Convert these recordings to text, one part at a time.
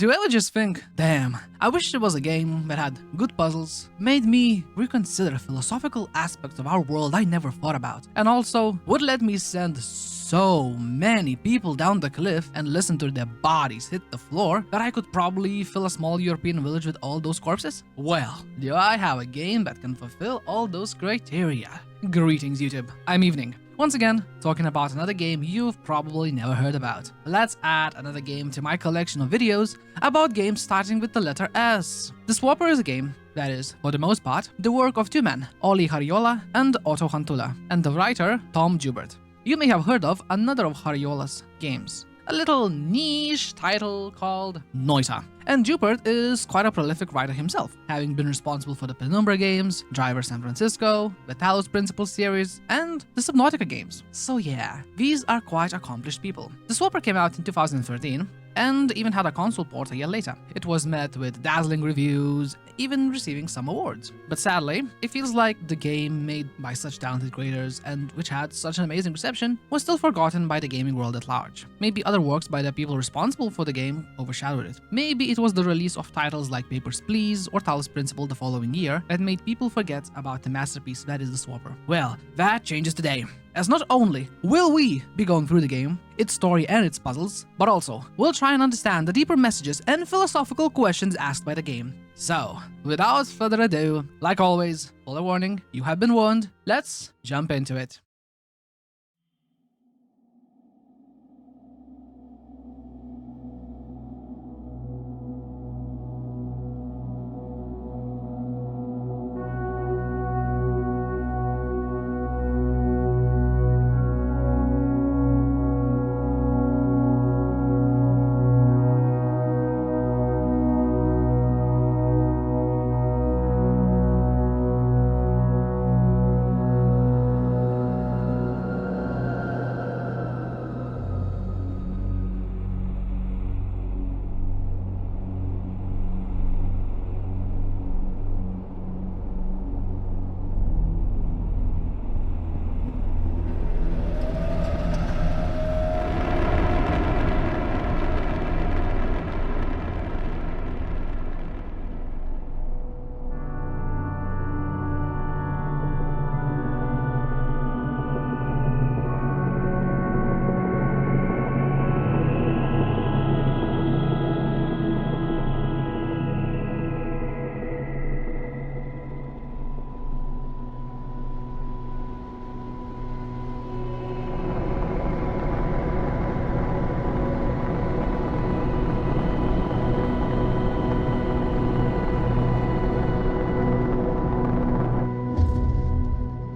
Do you ever just think, damn, I wish there was a game that had good puzzles, made me reconsider philosophical aspects of our world I never thought about, and also would let me send so many people down the cliff and listen to their bodies hit the floor that I could probably fill a small European village with all those corpses? Well, do I have a game that can fulfill all those criteria? Greetings, YouTube. I'm Evening. Once again, talking about another game you've probably never heard about. Let's add another game to my collection of videos about games starting with the letter S. The Swapper is a game that is, for the most part, the work of two men, Olli Harjola and Otto Huntula, and the writer, Tom Joubert. You may have heard of another of Harjola's games, a little niche title called Noita. And Joubert is quite a prolific writer himself, having been responsible for the Penumbra games, Driver San Francisco, the Talos Principle series, and the Subnautica games. So yeah, these are quite accomplished people. The Swapper came out in 2013, and even had a console port a year later. It was met with dazzling reviews, even receiving some awards. But sadly, it feels like the game made by such talented creators and which had such an amazing reception was still forgotten by the gaming world at large. Maybe other works by the people responsible for the game overshadowed it. Maybe it was the release of titles like Papers, Please or Talos Principle the following year that made people forget about the masterpiece that is the Swapper. Well, that changes today, as not only will we be going through the game, its story and its puzzles, but also we'll try and understand the deeper messages and philosophical questions asked by the game. So, without further ado, like always, full of warning, you have been warned, let's jump into it.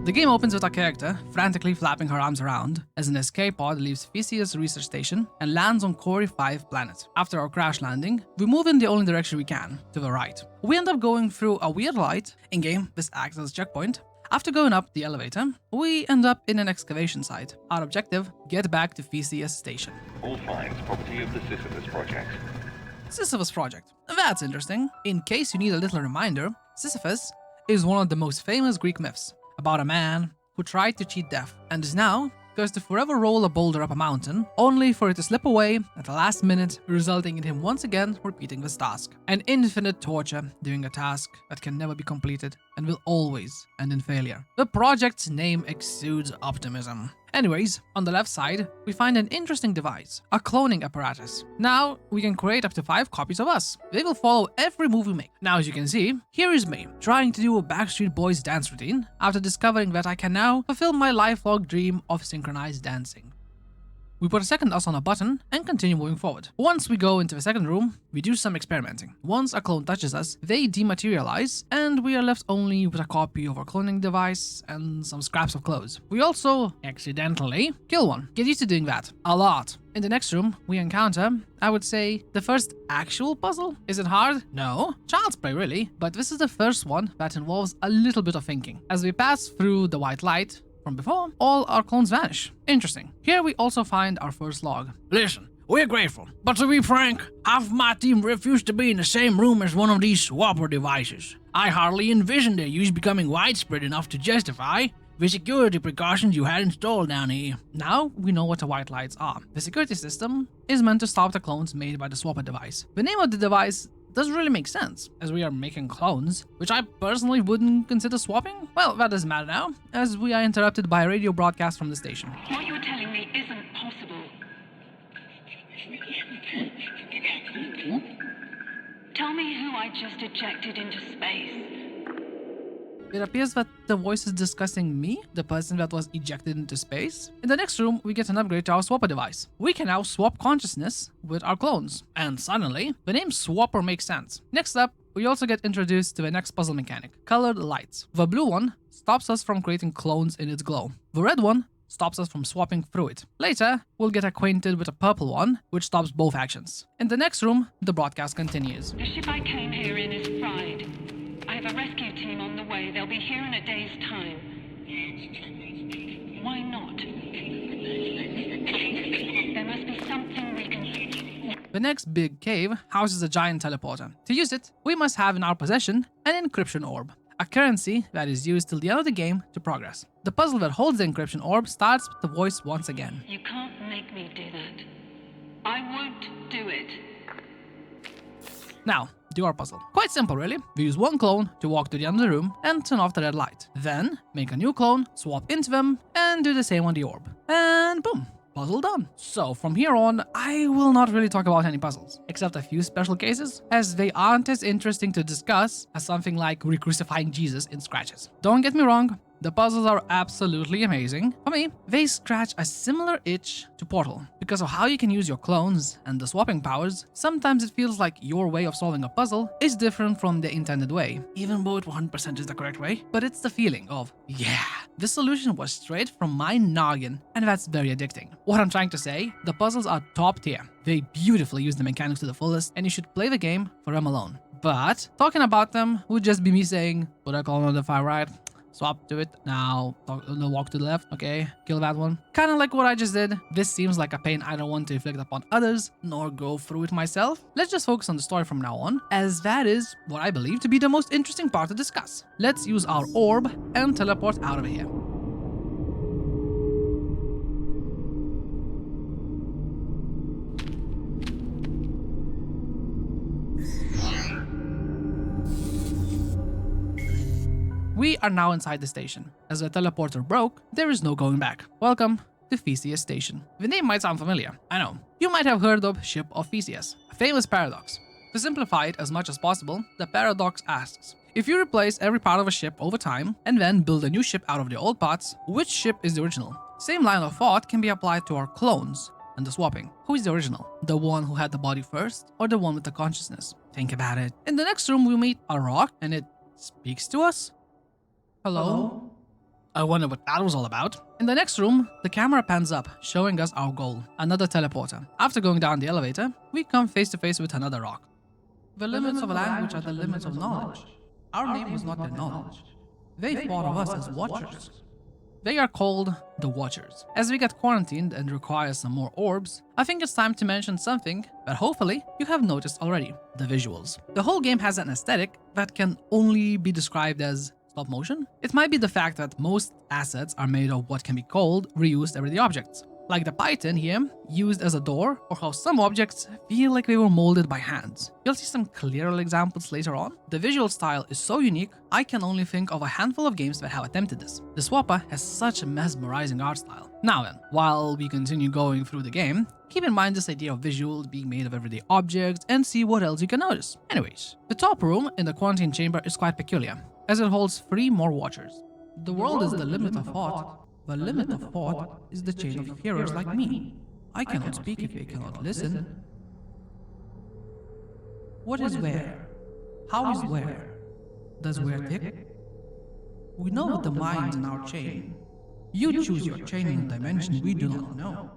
The game opens with a character frantically flapping her arms around as an escape pod leaves Theseus research station and lands on Cori 5 planet. After our crash landing, we move in the only direction we can, to the right. We end up going through a weird light. In-game, this acts as a checkpoint. After going up the elevator, we end up in an excavation site. Our objective, get back to Theseus station. All finds property of the Sisyphus project. Sisyphus project. That's interesting. In case you need a little reminder, Sisyphus is one of the most famous Greek myths, about a man who tried to cheat death and is now cursed to forever roll a boulder up a mountain, only for it to slip away at the last minute, resulting in him once again repeating this task. An infinite torture doing a task that can never be completed and will always end in failure. The project's name exudes optimism. Anyways, on the left side, we find an interesting device, a cloning apparatus. Now, we can create up to 5 copies of us. They will follow every move we make. Now, as you can see, here is me, trying to do a Backstreet Boys dance routine after discovering that I can now fulfill my lifelong dream of synchronized dancing. We put a second us on a button and continue moving forward. Once we go into the second room, we do some experimenting. Once a clone touches us, they dematerialize, and we are left only with a copy of our cloning device and some scraps of clothes. We also, accidentally, kill one. Get used to doing that. A lot. In the next room, we encounter, I would say, the first actual puzzle. Is it hard? No. Child's play, really. But this is the first one that involves a little bit of thinking. As we pass through the white light from before, all our clones vanish. Interesting. Here we also find our first log. Listen, we're grateful, but to be frank, half my team refused to be in the same room as one of these swapper devices. I hardly envisioned their use becoming widespread enough to justify the security precautions you had installed down here. Now we know what the white lights are. The security system is meant to stop the clones made by the swapper device. The name of the device doesn't really make sense, as we are making clones, which I personally wouldn't consider swapping. Well, that doesn't matter now, as we are interrupted by a radio broadcast from the station. What you're telling me isn't possible. Tell me who I just ejected into space. It appears that the voice is discussing me, the person that was ejected into space. In the next room, we get an upgrade to our swapper device. We can now swap consciousness with our clones, and suddenly, the name swapper makes sense. Next up, we also get introduced to the next puzzle mechanic, colored lights. The blue one stops us from creating clones in its glow. The red one stops us from swapping through it. Later, we'll get acquainted with a purple one, which stops both actions. In the next room, the broadcast continues. The ship I came here in is fried. I have a rescue team on the way. They'll be here in a day's time. Why not? There must be something we can... The next big cave houses a giant teleporter. To use it, we must have in our possession an encryption orb, a currency that is used till the end of the game to progress. The puzzle that holds the encryption orb starts with the voice once again. You can't make me do that. I won't do it. Now, do our puzzle. Quite simple, really. We use one clone to walk to the end of the room and turn off the red light. Then, make a new clone, swap into them, and do the same on the orb. And boom, puzzle done. So, from here on, I will not really talk about any puzzles, except a few special cases, as they aren't as interesting to discuss as something like re-crucifying Jesus in Scratches. Don't get me wrong, the puzzles are absolutely amazing. For me, they scratch a similar itch to Portal. Because of how you can use your clones and the swapping powers, sometimes it feels like your way of solving a puzzle is different from the intended way, even though it 100% is the correct way. But it's the feeling of, yeah, this solution was straight from my noggin, and that's very addicting. What I'm trying to say, the puzzles are top tier. They beautifully use the mechanics to the fullest, and you should play the game for them alone. But talking about them would just be me saying, put a clone on the far right, swap to it, now walk to the left, okay, kill that one. Kinda like what I just did. This seems like a pain I don't want to inflict upon others, nor go through it myself. Let's just focus on the story from now on, as that is what I believe to be the most interesting part to discuss. Let's use our orb and teleport out of here. We are now inside the station. As the teleporter broke, there is no going back. Welcome to Theseus Station. The name might sound familiar, I know. You might have heard of Ship of Theseus, a famous paradox. To simplify it as much as possible, the paradox asks, if you replace every part of a ship over time, and then build a new ship out of the old parts, which ship is the original? Same line of thought can be applied to our clones and the swapping. Who is the original? The one who had the body first, or the one with the consciousness? Think about it. In the next room, we meet a rock, and it speaks to us? Hello? I wonder what that was all about. In the next room, the camera pans up, showing us our goal, another teleporter. After going down the elevator, we come face to face with another rock. The limits of language are the limits of knowledge. Our name was not their knowledge. They thought of us as watchers. They are called the Watchers. As we get quarantined and require some more orbs, I think it's time to mention something that hopefully you have noticed already, the visuals. The whole game has an aesthetic that can only be described as stop motion. It might be the fact that most assets are made of what can be called reused everyday objects, like the python here, used as a door, or how some objects feel like they were molded by hands. You'll see some clearer examples later on. The visual style is so unique, I can only think of a handful of games that have attempted this. The Swapper has such a mesmerizing art style. Now then, while we continue going through the game, keep in mind this idea of visuals being made of everyday objects and see what else you can notice. Anyways, the top room in the quarantine chamber is quite peculiar, as it holds 3 more watchers. The world is the limit of thought. The limit of thought is the chain of hearers like me. I cannot speak if they cannot listen. What is where? How is where? Does where tick? We know the minds in our chain. You choose your chain in a dimension we do not know.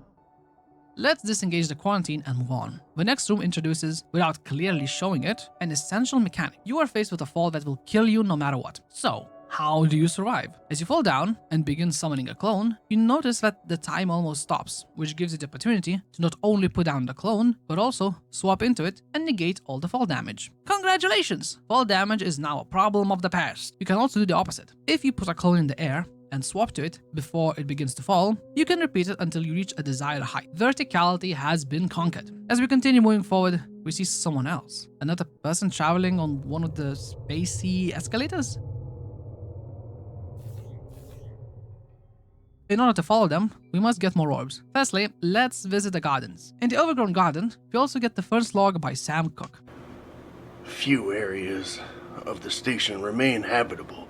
Let's disengage the quarantine and move on. The next room introduces, without clearly showing it, an essential mechanic. You are faced with a fall that will kill you no matter what. So, how do you survive? As you fall down and begin summoning a clone, you notice that the time almost stops, which gives you the opportunity to not only put down the clone, but also swap into it and negate all the fall damage. Congratulations! Fall damage is now a problem of the past. You can also do the opposite. If you put a clone in the air and swap to it before it begins to fall, you can repeat it until you reach a desired height. Verticality has been conquered. As we continue moving forward, we see someone else. Another person traveling on one of the spacey escalators. In order to follow them, we must get more orbs. Firstly, let's visit the gardens. In the overgrown garden, we also get the first log by Sam Cook. Few areas of the station remain habitable.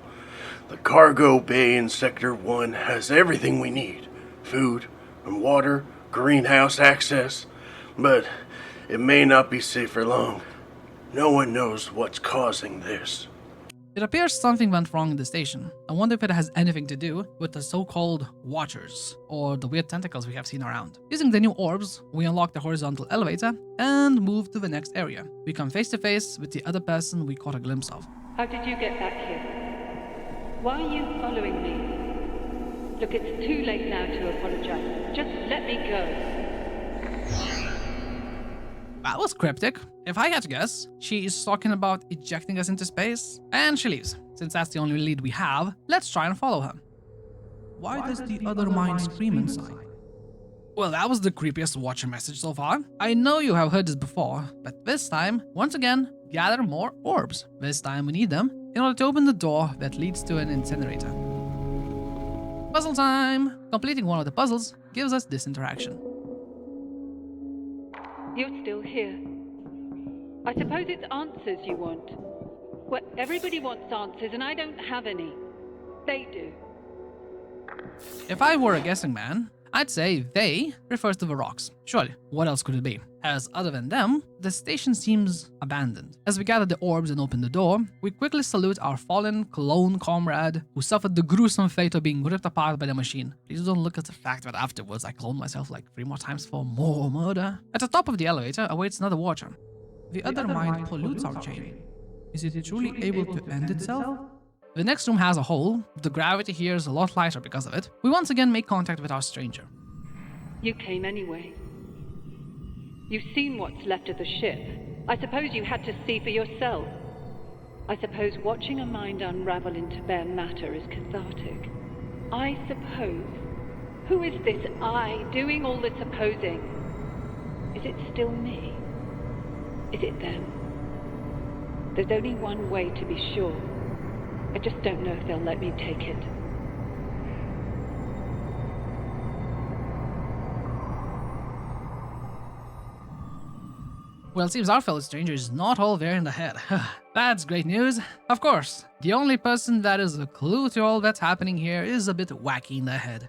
The cargo bay in Sector 1 has everything we need. Food and water, greenhouse access, but it may not be safe for long. No one knows what's causing this. It appears something went wrong in the station. I wonder if it has anything to do with the so-called Watchers, or the weird tentacles we have seen around. Using the new orbs, we unlock the horizontal elevator and move to the next area. We come face to face with the other person we caught a glimpse of. How did you get back here? Why are you following me? Look, it's too late now to apologize. Just let me go. That was cryptic. If I had to guess, she is talking about ejecting us into space, and she leaves. Since that's the only lead we have, let's try and follow her. Why does the other mind scream inside? Well, that was the creepiest Watcher message so far. I know you have heard this before, but this time, once again, gather more orbs. This time we need them in order to open the door that leads to an incinerator. Puzzle time! Completing one of the puzzles gives us this interaction. You're still here. I suppose it's answers you want. Well, everybody wants answers, and I don't have any. They do. If I were a guessing man, I'd say they refers to the rocks. Surely, what else could it be? As other than them, the station seems abandoned. As we gather the orbs and open the door, we quickly salute our fallen clone comrade who suffered the gruesome fate of being ripped apart by the machine. Please don't look at the fact that afterwards I cloned myself like 3 more times for more murder. At the top of the elevator awaits another Watcher. The other mind pollutes our chain. Is it truly able to end itself? The next room has a hole. The gravity here is a lot lighter because of it. We once again make contact with our stranger. You came anyway. You've seen what's left of the ship. I suppose you had to see for yourself. I suppose watching a mind unravel into bare matter is cathartic. I suppose. Who is this I doing all the supposing? Is it still me? Is it them? There's only one way to be sure. I just don't know if they'll let me take it. Well, it seems our fellow stranger is not all there in the head. That's great news. Of course, the only person that is a clue to all that's happening here is a bit wacky in the head.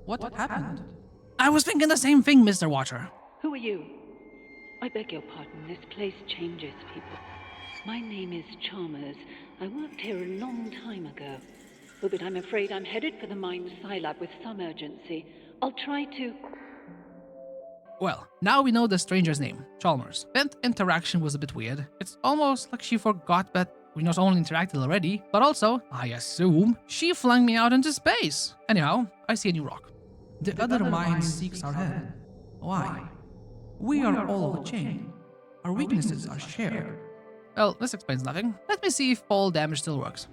What happened? I was thinking the same thing, Mr. Watcher. Who are you? I beg your pardon, this place changes people. My name is Chalmers. I worked here a long time ago. Oh, but I'm afraid I'm headed for the mine Scilab with some urgency. I'll try to... Well, now we know the stranger's name, Chalmers. That interaction was a bit weird. It's almost like she forgot that we not only interacted already, but also, I assume, she flung me out into space. Anyhow, I see a new rock. The other mind seeks our head. Why? We are all of a chain. Our weaknesses are shared. Well, this explains nothing. Let me see if fall damage still works.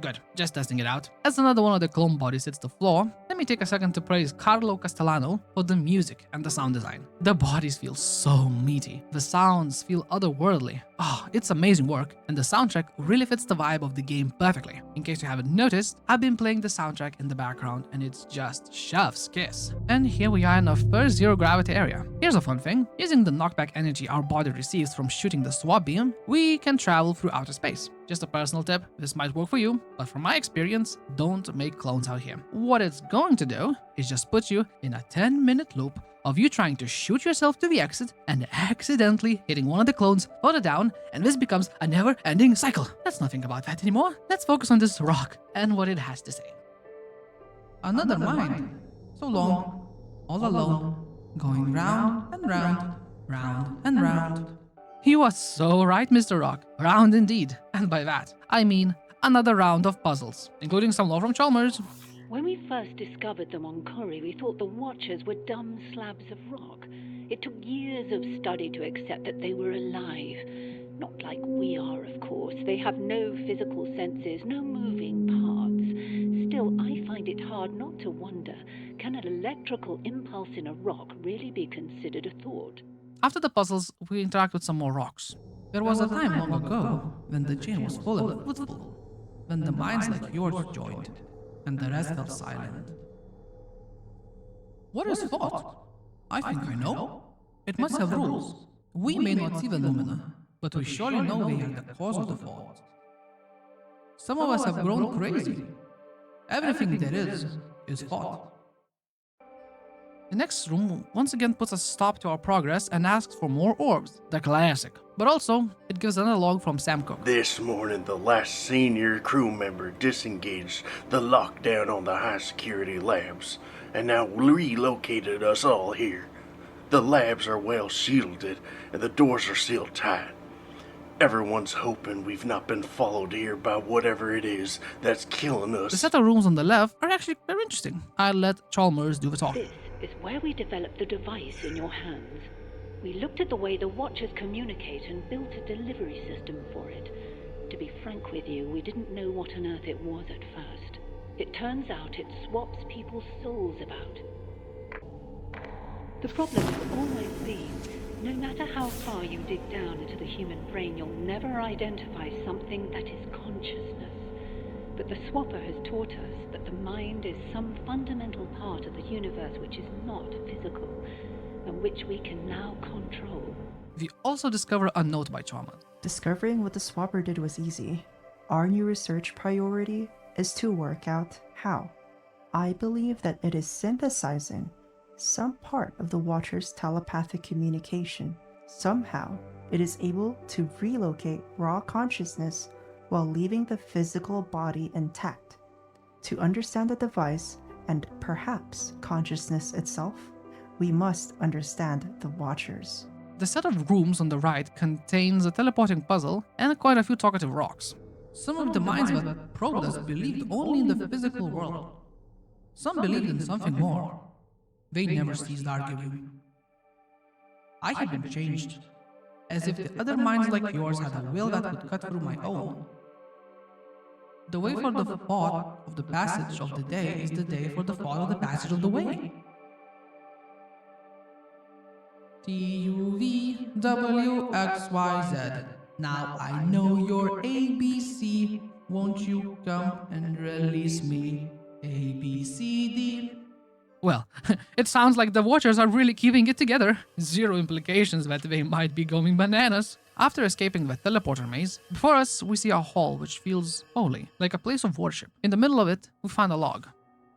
Good, just testing it out. As another one of the clone bodies hits the floor, let me take a second to praise Carlo Castellano for the music and the sound design. The bodies feel so meaty. The sounds feel otherworldly. Oh, it's amazing work, and the soundtrack really fits the vibe of the game perfectly. In case you haven't noticed, I've been playing the soundtrack in the background, and it's just chef's kiss. And here we are in our first zero-gravity area. Here's a fun thing. Using the knockback energy our body receives from shooting the swap beam, we can travel through outer space. Just a personal tip, this might work for you, but from my experience, don't make clones out here. What it's going to do is just put you in a 10-minute loop of you trying to shoot yourself to the exit and accidentally hitting one of the clones further down, and this becomes a never-ending cycle. Let's not think about that anymore. Let's focus on this rock and what it has to say. Another mind. So long, all alone, going round and round, round and round. You are so right, Mr. Rock. Round indeed. And by that, I mean another round of puzzles, including some lore from Chalmers. When we first discovered them on Kori, we thought the Watchers were dumb slabs of rock. It took years of study to accept that they were alive. Not like we are, of course. They have no physical senses, no moving parts. Still, I find it hard not to wonder, can an electrical impulse in a rock really be considered a thought? After the puzzles, we interact with some more rocks. There was a time long ago when the chain was full and fruitful, when the minds like yours joined, and the rest fell silent. What is thought? I think I know. It must have rules. We may not see the lumina, but we surely know they are the cause of the fault. Some of us have grown crazy. Everything there is thought. The next room once again puts a stop to our progress and asks for more orbs, the classic. But also, it gives another log from Sam Cook. This morning, the last senior crew member disengaged the lockdown on the high-security labs, and now relocated us all here. The labs are well shielded, and the doors are sealed tight. Everyone's hoping we've not been followed here by whatever it is that's killing us. The set of rooms on the left are actually very interesting. I'll let Chalmers do the talk. This is where we developed the device in your hands. We looked at the way the Watchers communicate and built a delivery system for it. To be frank with you, we didn't know what on earth it was at first. It turns out it swaps people's souls about. The problem has always been, no matter how far you dig down into the human brain, you'll never identify something that is consciousness. But the swapper has taught us that the mind is some fundamental part of the universe which is not physical, and which we can now control. We also discover a note by Chalmers. Discovering what the swapper did was easy. Our new research priority is to work out how. I believe that it is synthesizing some part of the Watcher's telepathic communication. Somehow, it is able to relocate raw consciousness while leaving the physical body intact. To understand the device, and perhaps consciousness itself, we must understand the Watchers. The set of rooms on the right contains a teleporting puzzle and quite a few talkative rocks. Some of the minds that probed us believed only in the physical world. Some believed in something more. They never ceased arguing. I had been changed, as if the other minds like yours had a will that could cut through my own. The way for the thought of the passage of the day is the day for the thought of the passage of the way. TUVWXYZ. Now I know your ABC. Won't you come and release me? ABCD. Well, it sounds like the Watchers are really keeping it together. Zero implications that they might be going bananas. After escaping the teleporter maze, before us we see a hall which feels holy, like a place of worship. In the middle of it, we find a log.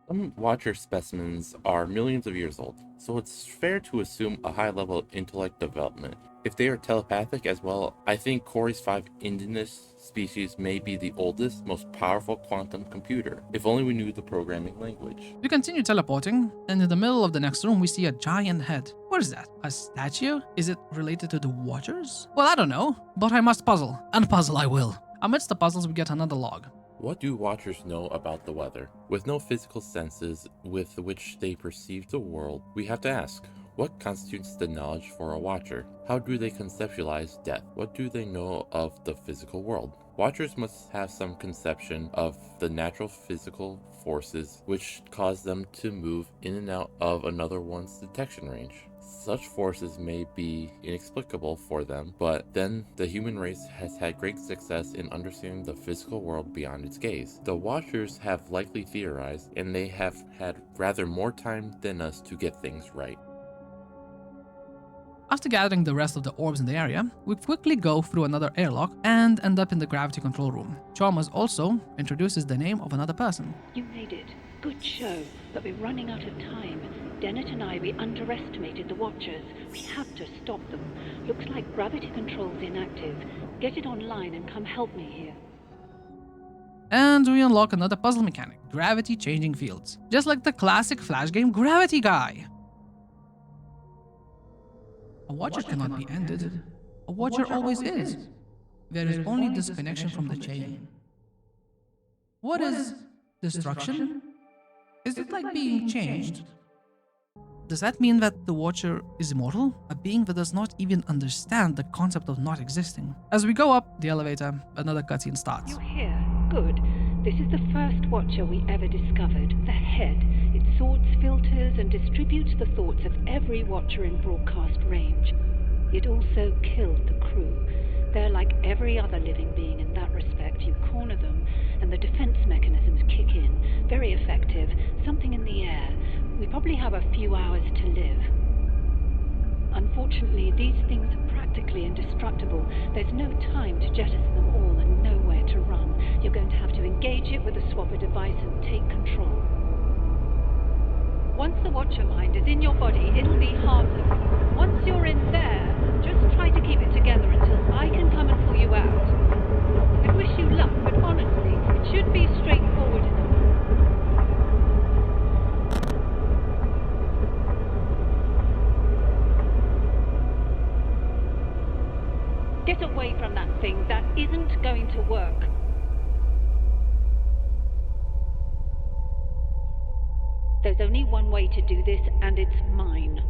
Some Watcher specimens are millions of years old, so it's fair to assume a high level of intellect development. If they are telepathic as well, I think Corey's 5 indigenous species may be the oldest, most powerful quantum computer, if only we knew the programming language. We continue teleporting, and in the middle of the next room we see a giant head. What is that? A statue? Is it related to the Watchers? Well, I don't know, but I must puzzle, and puzzle I will. Amidst the puzzles we get another log. What do Watchers know about the weather? With no physical senses with which they perceive the world, we have to ask, what constitutes the knowledge for a Watcher? How do they conceptualize death? What do they know of the physical world? Watchers must have some conception of the natural physical forces which cause them to move in and out of another one's detection range. Such forces may be inexplicable for them, but then the human race has had great success in understanding the physical world beyond its gaze. The Watchers have likely theorized, and they have had rather more time than us to get things right. After gathering the rest of the orbs in the area, we quickly go through another airlock and end up in the gravity control room. Chalmers also introduces the name of another person. You made it. Good show, but we're running out of time. Dennett and I, we underestimated the Watchers. We have to stop them. Looks like gravity control's inactive. Get it online and come help me here. And we unlock another puzzle mechanic, gravity changing fields. Just like the classic Flash game Gravity Guy. A Watcher cannot be ended. A Watcher always is. There is only disconnection from the chain. What is destruction? Is it like being changed? Does that mean that the Watcher is immortal? A being that does not even understand the concept of not existing. As we go up the elevator, another cutscene starts. You're here. Good. This is the first Watcher we ever discovered. The head. It sorts, filters, and distributes the thoughts of every Watcher in broadcast range. It also killed the crew. They're like every other living being in that respect. You corner them, and the defense mechanisms kick in. Very effective. Something in the air. We probably have a few hours to live. Unfortunately, these things are practically indestructible. There's no time to jettison them all and nowhere to run. You're going to have to engage it with a swapper device and take control. Once the Watcher mind is in your body, it'll be harmless. Once you're in there, just try to keep it together until I can come and pull you out. I wish you luck, but honestly, it should be straightforward enough. Get away from that thing. That isn't going to work. There's only one way to do this, and it's mine.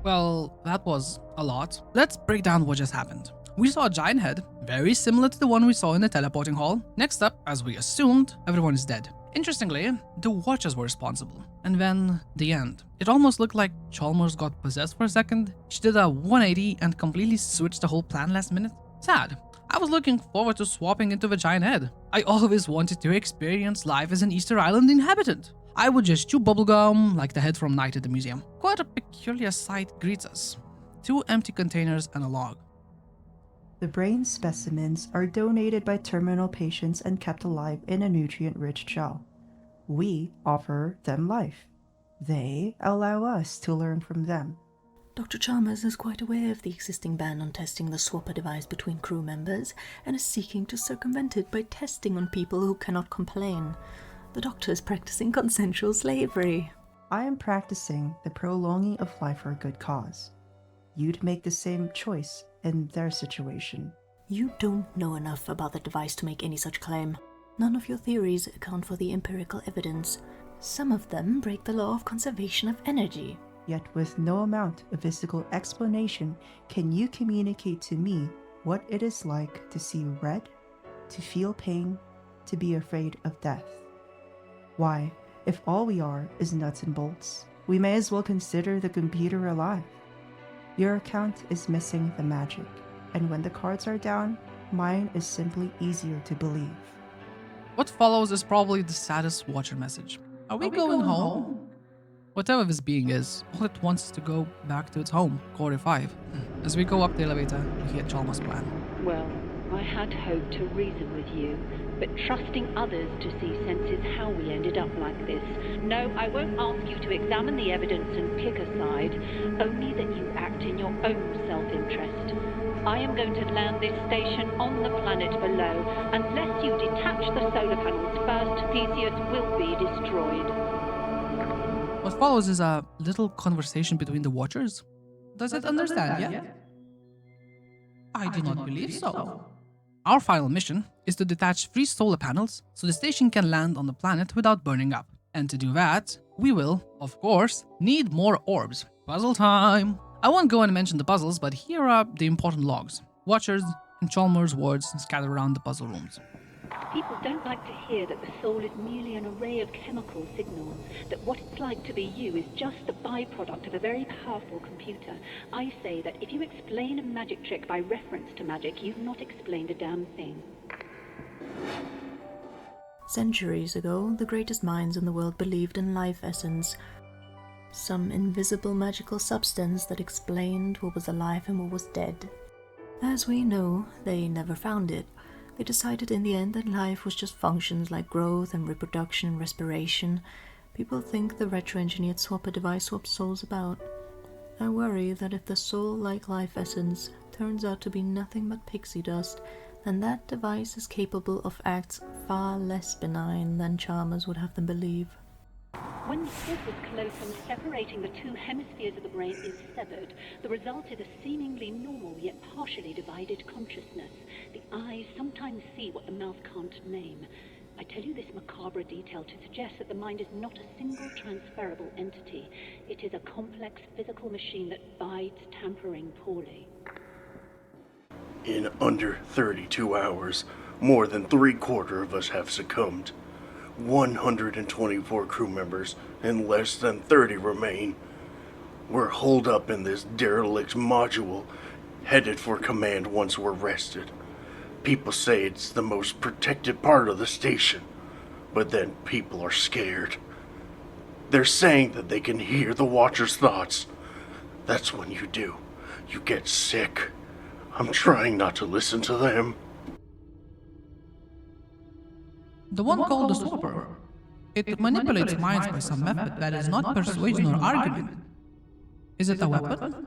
Well, that was a lot. Let's break down what just happened. We saw a giant head, very similar to the one we saw in the teleporting hall. Next up, as we assumed, everyone is dead. Interestingly, the Watchers were responsible. And then, the end. It almost looked like Chalmers got possessed for a second. She did a 180 and completely switched the whole plan last minute. Sad. I was looking forward to swapping into the giant head. I always wanted to experience life as an Easter Island inhabitant. I would just chew bubblegum like the head from Night at the Museum. Quite a peculiar sight greets us. 2 empty containers and a log. The brain specimens are donated by terminal patients and kept alive in a nutrient-rich gel. We offer them life. They allow us to learn from them. Dr. Chalmers is quite aware of the existing ban on testing the swapper device between crew members and is seeking to circumvent it by testing on people who cannot complain. The doctor is practicing consensual slavery. I am practicing the prolonging of life for a good cause. You'd make the same choice in their situation. You don't know enough about the device to make any such claim. None of your theories account for the empirical evidence. Some of them break the law of conservation of energy. Yet with no amount of physical explanation can you communicate to me what it is like to see red, to feel pain, to be afraid of death. Why, if all we are is nuts and bolts, we may as well consider the computer alive. Your account is missing the magic, and when the cards are down, mine is simply easier to believe. What follows is probably the saddest Watcher message. Are we going home? Whatever this being is, all it wants is to go back to its home, Core 5. As we go up the elevator, we hear Chalmers' plan. Well, I had hoped to reason with you, but trusting others to see sense is how we ended up like this. No, I won't ask you to examine the evidence and pick a side, only that you act in your own self-interest. I am going to land this station on the planet below. Unless you detach the solar panels first, Theseus will be destroyed. What follows is a little conversation between the Watchers. Does it understand yet? I do not believe so. Our final mission is to detach 3 solar panels so the station can land on the planet without burning up. And to do that, we will, of course, need more orbs. Puzzle time! I won't go and mention the puzzles, but here are the important logs. Watchers and Chalmers' words scattered around the puzzle rooms. People don't like to hear that the soul is merely an array of chemical signals, that what it's like to be you is just the byproduct of a very powerful computer. I say that if you explain a magic trick by reference to magic, you've not explained a damn thing. Centuries ago, the greatest minds in the world believed in life essence, some invisible magical substance that explained what was alive and what was dead. As we know, they never found it. They decided in the end that life was just functions like growth and reproduction and respiration. People think the retro-engineered swapper device swaps souls about. I worry that if the soul-like life essence turns out to be nothing but pixie dust, then that device is capable of acts far less benign than Chalmers would have them believe. When the surface callosum separating the 2 hemispheres of the brain is severed, the result is a seemingly normal yet partially divided consciousness. The eyes sometimes see what the mouth can't name. I tell you this macabre detail to suggest that the mind is not a single transferable entity. It is a complex physical machine that bides tampering poorly. In under 32 hours, More than 3/4 of us have succumbed. 124 crew members and less than 30 remain. We're holed up in this derelict module, headed for command once we're rested. People say it's the most protected part of the station, but then people are scared. They're saying that they can hear the Watcher's thoughts. That's when you do. You get sick. I'm trying not to listen to them. The one called the Swapper. It manipulates minds by some method that is not persuasion or argument. Is it a weapon?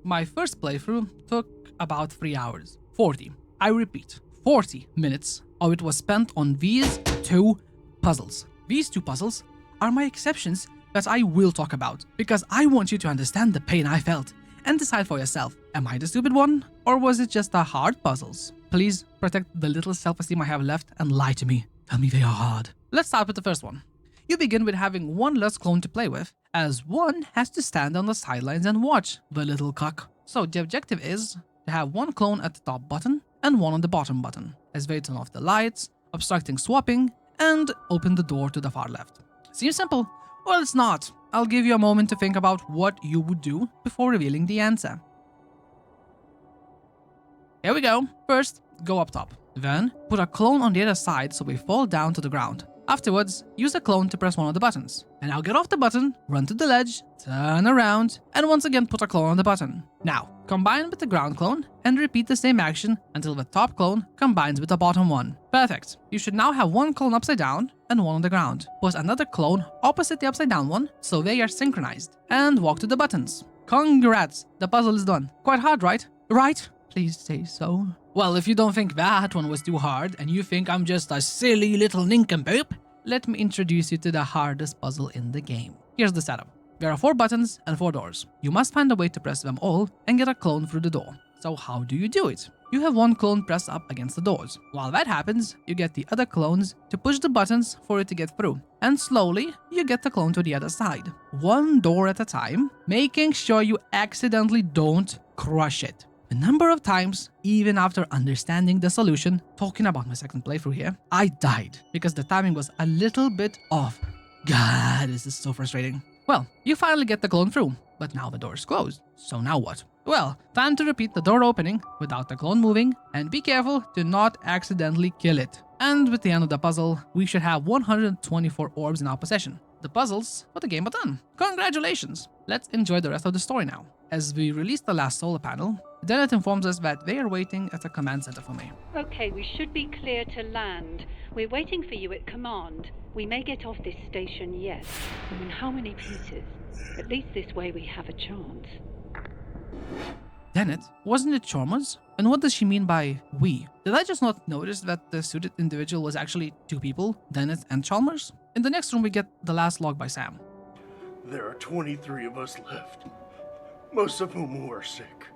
My first playthrough took about 3 hours. 40. I repeat, 40 minutes of it was spent on these 2 puzzles. These 2 puzzles are my exceptions that I will talk about, because I want you to understand the pain I felt and decide for yourself, am I the stupid one, or was it just the hard puzzles? Please protect the little self-esteem I have left and lie to me. Tell me they are hard. Let's start with the first one. You begin with having one less clone to play with, as one has to stand on the sidelines and watch the little cock. So the objective is to have one clone at the top button and one on the bottom button, as they turn off the lights, obstructing swapping, and open the door to the far left. Seems simple? Well, it's not. I'll give you a moment to think about what you would do before revealing the answer. Here we go. First, go up top. Then, put a clone on the other side so we fall down to the ground. Afterwards, use a clone to press one of the buttons. And now get off the button, run to the ledge, turn around, and once again put a clone on the button. Now, combine with the ground clone and repeat the same action until the top clone combines with the bottom one. Perfect. You should now have one clone upside down and one on the ground. Put another clone opposite the upside down one so they are synchronized. And walk to the buttons. Congrats, the puzzle is done. Quite hard, right? Right? Please say so. Well, if you don't think that one was too hard and you think I'm just a silly little nincompoop, let me introduce you to the hardest puzzle in the game. Here's the setup. There are 4 buttons and 4 doors. You must find a way to press them all and get a clone through the door. So how do you do it? You have one clone pressed up against the doors. While that happens, you get the other clones to push the buttons for it to get through. And slowly, you get the clone to the other side. One door at a time, making sure you accidentally don't crush it. A number of times, even after understanding the solution, talking about my second playthrough here, I died because the timing was a little bit off. God, this is so frustrating. Well, you finally get the clone through, but now the door is closed. So now what? Well, time to repeat the door opening without the clone moving, and be careful to not accidentally kill it. And with the end of the puzzle, we should have 124 orbs in our possession. The puzzles for the game are done. Congratulations! Let's enjoy the rest of the story now. As we release the last solar panel, Dennett informs us that they are waiting at the command center for me. Okay, we should be clear to land. We're waiting for you at command. We may get off this station yet. In how many pieces? At least this way we have a chance. Dennett, wasn't it Chalmers? And what does she mean by we? Did I just not notice that the suited individual was actually 2 people, Dennett and Chalmers? In the next room we get the last log by Sam. There are 23 of us left, most of whom who are sick.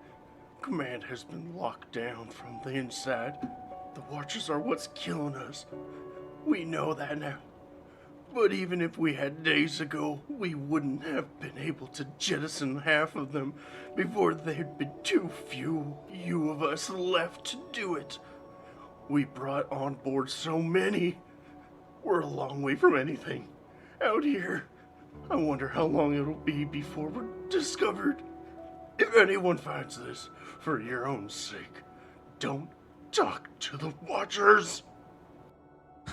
Command has been locked down from the inside. The Watchers are what's killing us. We know that now. But even if we had days ago, we wouldn't have been able to jettison half of them before there'd been too few of us left to do it. We brought on board so many. We're a long way from anything. Out here, I wonder how long it'll be before we're discovered. If anyone finds this, for your own sake, don't talk to the Watchers.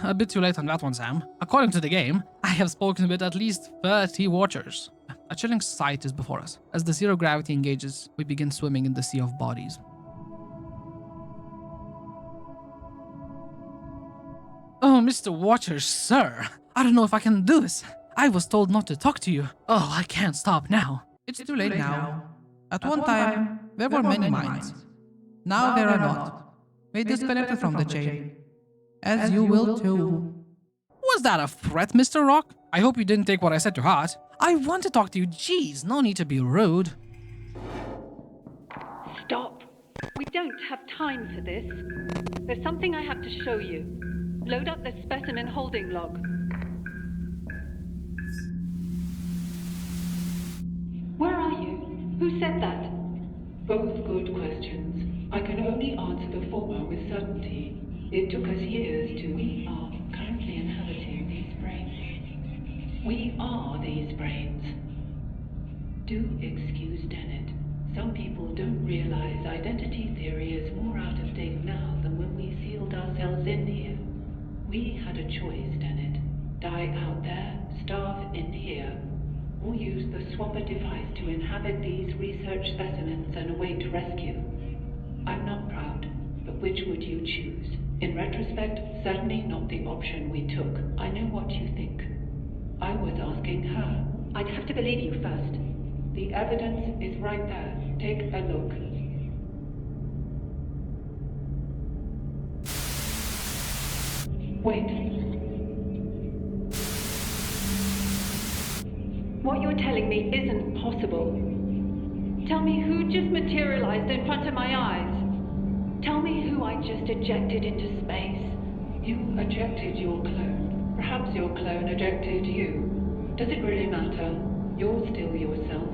A bit too late on that one, Sam. According to the game, I have spoken with at least 30 Watchers. A chilling sight is before us. As the zero gravity engages, we begin swimming in the sea of bodies. Oh, Mr. Watcher, sir. I don't know if I can do this. I was told not to talk to you. Oh, I can't stop now. It's too late now. At one time, there were many minds. Now there are not. They disconnected from the chain. As you will too. Was that a threat, Mr. Rock? I hope you didn't take what I said to heart. I want to talk to you. Jeez, no need to be rude. Stop. We don't have time for this. There's something I have to show you. Load up the specimen holding log. Where are you? Who said that? Both good questions. I can only answer the former with certainty. It took us years to... We are currently inhabiting these brains. We are these brains. Do excuse Dennett. Some people don't realize identity theory is more out of date now than when we sealed ourselves in here. We had a choice, Dennett. Die out there, starve in here, or use the swapper device to inhabit these research specimens and await rescue. I'm not proud, but which would you choose? In retrospect, certainly not the option we took. I know what you think. I was asking her. I'd have to believe you first. The evidence is right there. Take a look. Wait. What you're telling me isn't possible. Tell me who just materialized in front of my eyes. Tell me who I just ejected into space. You ejected your clone. Perhaps your clone ejected you. Does it really matter? You're still yourself.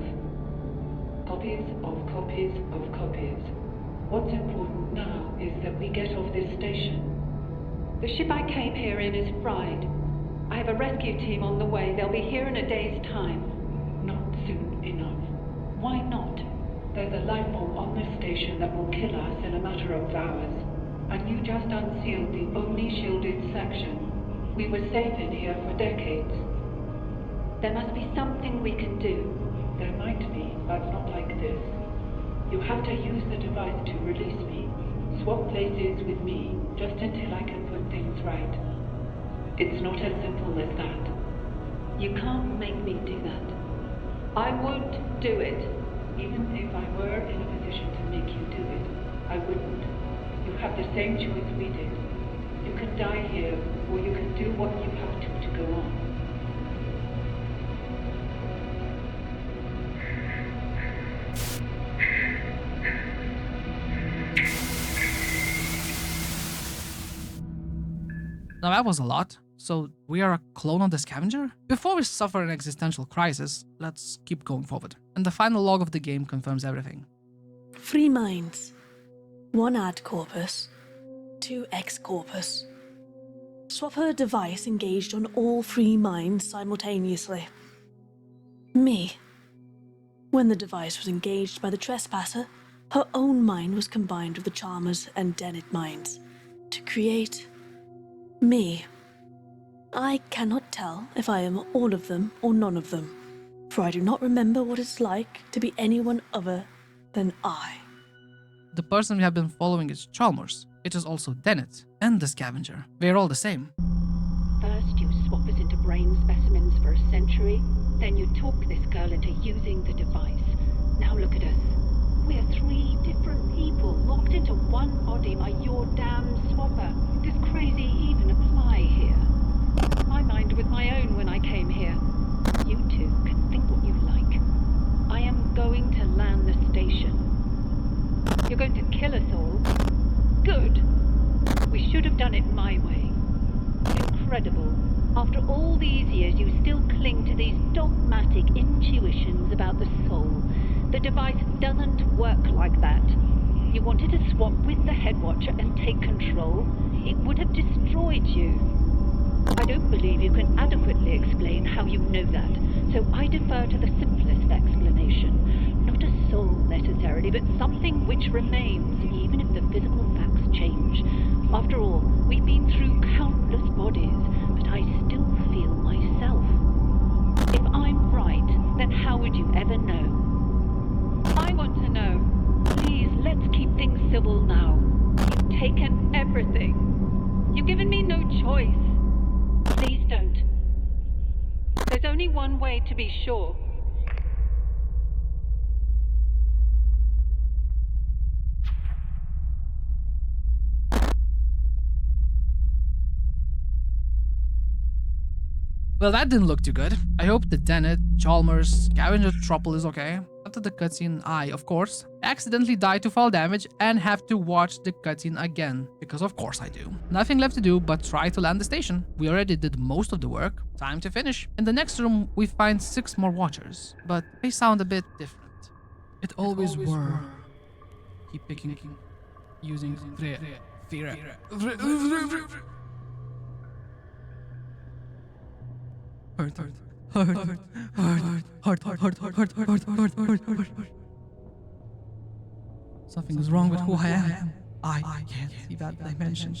Copies of copies of copies. What's important now is that we get off this station. The ship I came here in is fried. I have a rescue team on the way. They'll be here in a day's time. Not soon enough. Why not? There's a life form on this station that will kill us in a matter of hours. And you just unsealed the only shielded section. We were safe in here for decades. There must be something we can do. There might be, but not like this. You have to use the device to release me. Swap places with me, just until I can put things right. It's not as simple as that. You can't make me do that. I would do it. Even if I were in a position to make you do it, I wouldn't. You have the same choice we did. You can die here, or you can do what you have to go on. Now that was a lot. So we are a clone of the scavenger? Before we suffer an existential crisis, let's keep going forward. And the final log of the game confirms everything. 3 minds. 1 ad corpus. 2 ex corpus. Swapper device engaged on all 3 minds simultaneously. Me. When the device was engaged by the trespasser, her own mind was combined with the Chalmers and Dennett minds to create me. I cannot tell if I am all of them or none of them, for I do not remember what it's like to be anyone other than I. The person we have been following is Chalmers. It is also Dennett and the scavenger. They are all the same. First, you swap us into brain specimens for a century. Then you talk this girl into using the device. Now look at us. We're 3 different people locked into one body by your damn swapper. Does crazy even apply here? My mind was my own when I came here. You two can think what you like. I am going to land the station. You're going to kill us all? Good. We should have done it my way. Incredible. After all these years, you still cling to these dogmatic intuitions about the soul. The device doesn't work like that. You wanted to swap with the Headwatcher and take control. It would have destroyed you. I don't believe you can adequately explain how you know that, so I defer to the simplest explanation. Not a soul necessarily, but something which remains, even if the physical facts change. After all, we've been through countless bodies, but I still feel myself. If I'm right, then how would you ever know? I want to know. Please, let's keep things civil now. You've taken everything. You've given me no choice. Please don't. There's only one way to be sure. Well, that didn't look too good. I hope the Dennett, Chalmers, scavenger trouble is okay. After the cutscene, I, of course, accidentally die to fall damage and have to watch the cutscene again, because of course I do. Nothing left to do but try to land the station. We already did most of the work. Time to finish. In the next room, we find 6 more watchers, but they sound a bit different. It always were. Keep picking, using Fear. Heart. Something is wrong with who I am. I can't see that dimension.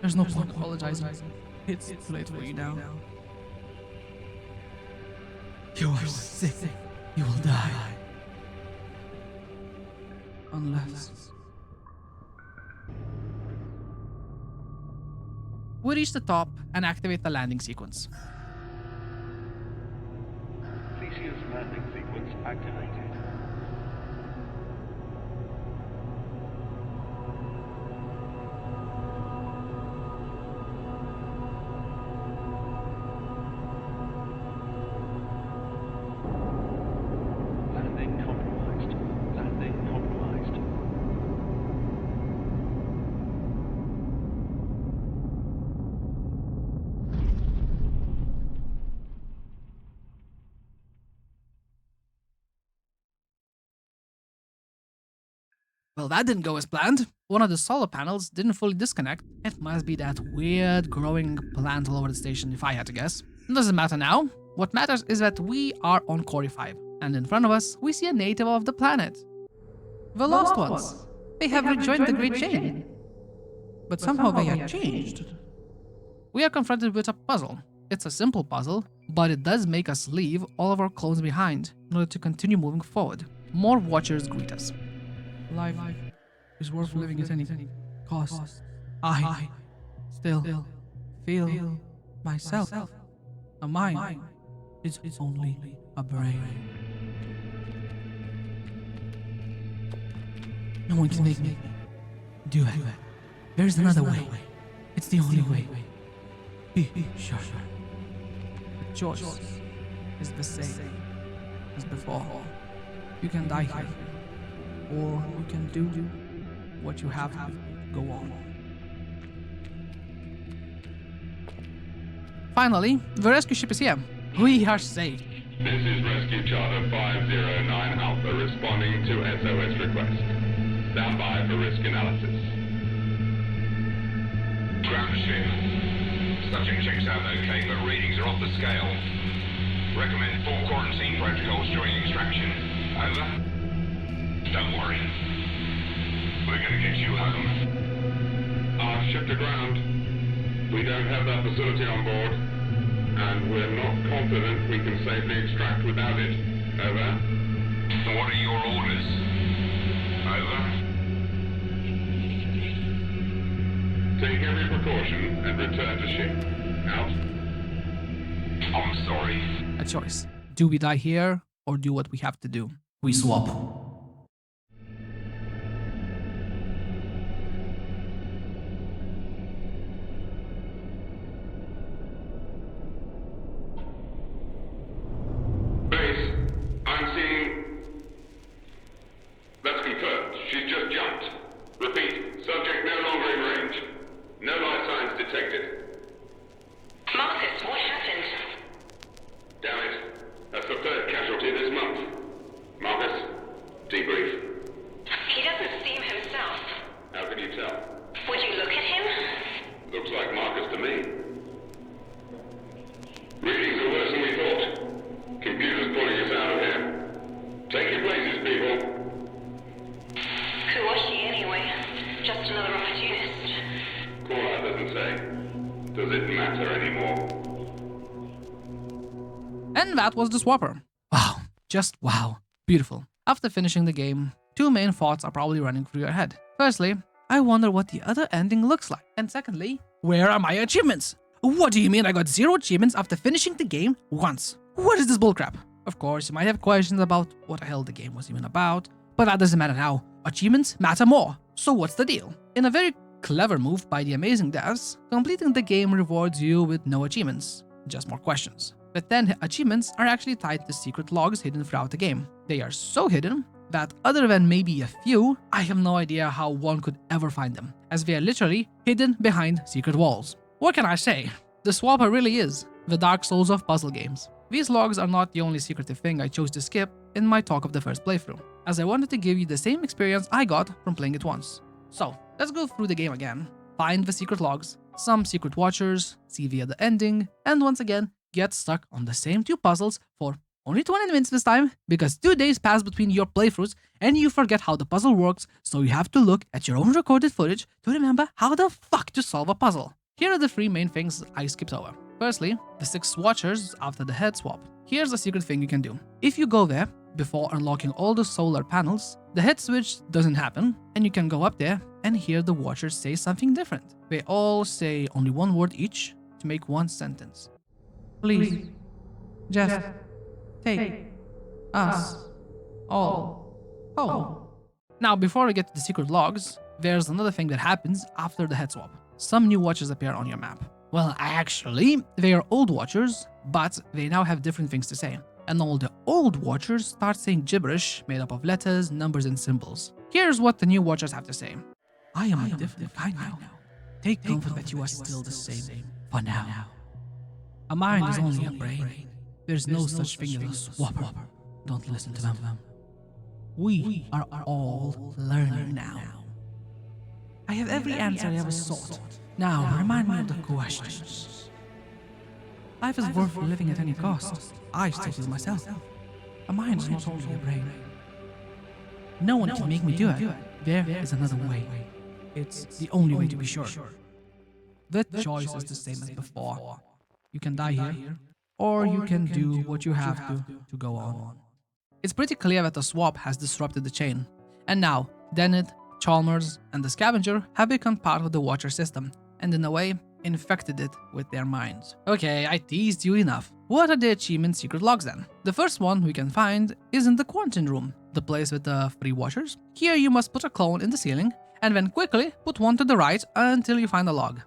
There's no point apologizing. It's too late for you now. You are sick. You will die. Unless... We reach the top and activate the landing sequence. Theseus landing sequence activated. Landing compromised. Landing compromised. Well, that didn't go as planned. One of the solar panels didn't fully disconnect. It must be that weird growing plant all over the station, if I had to guess. It doesn't matter now. What matters is that we are on Cori 5, and in front of us, we see a native of the planet. The Lost Ones. They have rejoined the Great Chain. But somehow they have changed. We are confronted with a puzzle. It's a simple puzzle, but it does make us leave all of our clones behind in order to continue moving forward. More watchers greet us. Life is worth living at any cost. I still feel myself. A mind is only a brain. No one can make me do it. There's another way. It's the only way. Be sure. The choice is the same as before. You can die here, or you can do what you have to go on. Finally, the rescue ship is here. We are safe. This is Rescue Charter 509 Alpha responding to SOS request. Stand by for risk analysis. Ground ship. Subject checks out okay, but readings are off the scale. Recommend full quarantine protocols during extraction. Over. Don't worry. We're gonna get you home. Our ship to ground. We don't have that facility on board, and we're not confident we can safely extract without it. Over. What are your orders? Over. Take every precaution and return to ship. Out. I'm sorry. A choice. Do we die here, or do what we have to do? We swap. Base, I'm seeing... That's confirmed. She's just jumped. Repeat, subject no longer in range. No life signs detected. Marcus, what happened? Damn it. That's the third casualty this month. Marcus, debrief. He doesn't seem himself. How can you tell? Would you look at him? Looks like Marcus to me. Readings are worse than we thought. Computer's pulling us out of here. Take your places, people. Who was she anyway? Just another opportunist. Call-out doesn't say. Does it matter anymore? And that was the swapper. Wow. Just wow. Beautiful. After finishing the game, two main thoughts are probably running through your head. Firstly, I wonder what the other ending looks like. And secondly, where are my achievements? What do you mean I got 0 achievements after finishing the game once? What is this bullcrap? Of course, you might have questions about what the hell the game was even about, but that doesn't matter now. Achievements matter more. So what's the deal? In a very clever move by the amazing devs, completing the game rewards you with no achievements, just more questions. But then achievements are actually tied to secret logs hidden throughout the game. They are so hidden that other than maybe a few, I have no idea how one could ever find them, as they are literally hidden behind secret walls. What can I say? The swapper really is the Dark Souls of puzzle games. These logs are not the only secretive thing I chose to skip in my talk of the first playthrough. as I wanted to give you the same experience I got from playing it once. So, let's go through the game again, find the secret logs, some secret watchers, see via the ending, and once again, get stuck on the same 2 puzzles for only 20 minutes this time, because 2 days pass between your playthroughs and you forget how the puzzle works, so you have to look at your own recorded footage to remember how the fuck to solve a puzzle. Here are the 3 main things I skipped over. Firstly, the 6 watchers after the head swap. Here's a secret thing you can do. If you go there before unlocking all the solar panels, the head switch doesn't happen, and you can go up there and hear the watchers say something different. They all say only 1 word each to make 1 sentence. Please, just take us all home. Now, before we get to the secret logs, there's another thing that happens after the head swap. Some new watchers appear on your map. Well, actually, they are old watchers, but they now have different things to say. And all the old watchers start saying gibberish made up of letters, numbers, and symbols. Here's what the new watchers have to say. I am a different kind now. Take comfort that you are still the same for now. A mind is only a brain. There's no such thing as a swapper. Don't listen to them. We are all learning now. I have every answer I ever sought. Now, remind me of the questions. Life is worth living at any cost. I still feel myself. A mind is not only a brain. No one can make me do it. There is another way. It's the only way to be sure. The choice is the same as before. You can die here, or you can do what you have to go on. It's pretty clear that the swap has disrupted the chain, and now Dennett, Chalmers, and the Scavenger have become part of the Watcher system, and in a way, infected it with their minds. Okay, I teased you enough. What are the achievement secret logs then? The first one we can find is in the quarantine room, the place with the 3 watchers. Here you must put a clone in the ceiling, and then quickly put one to the right until you find a log.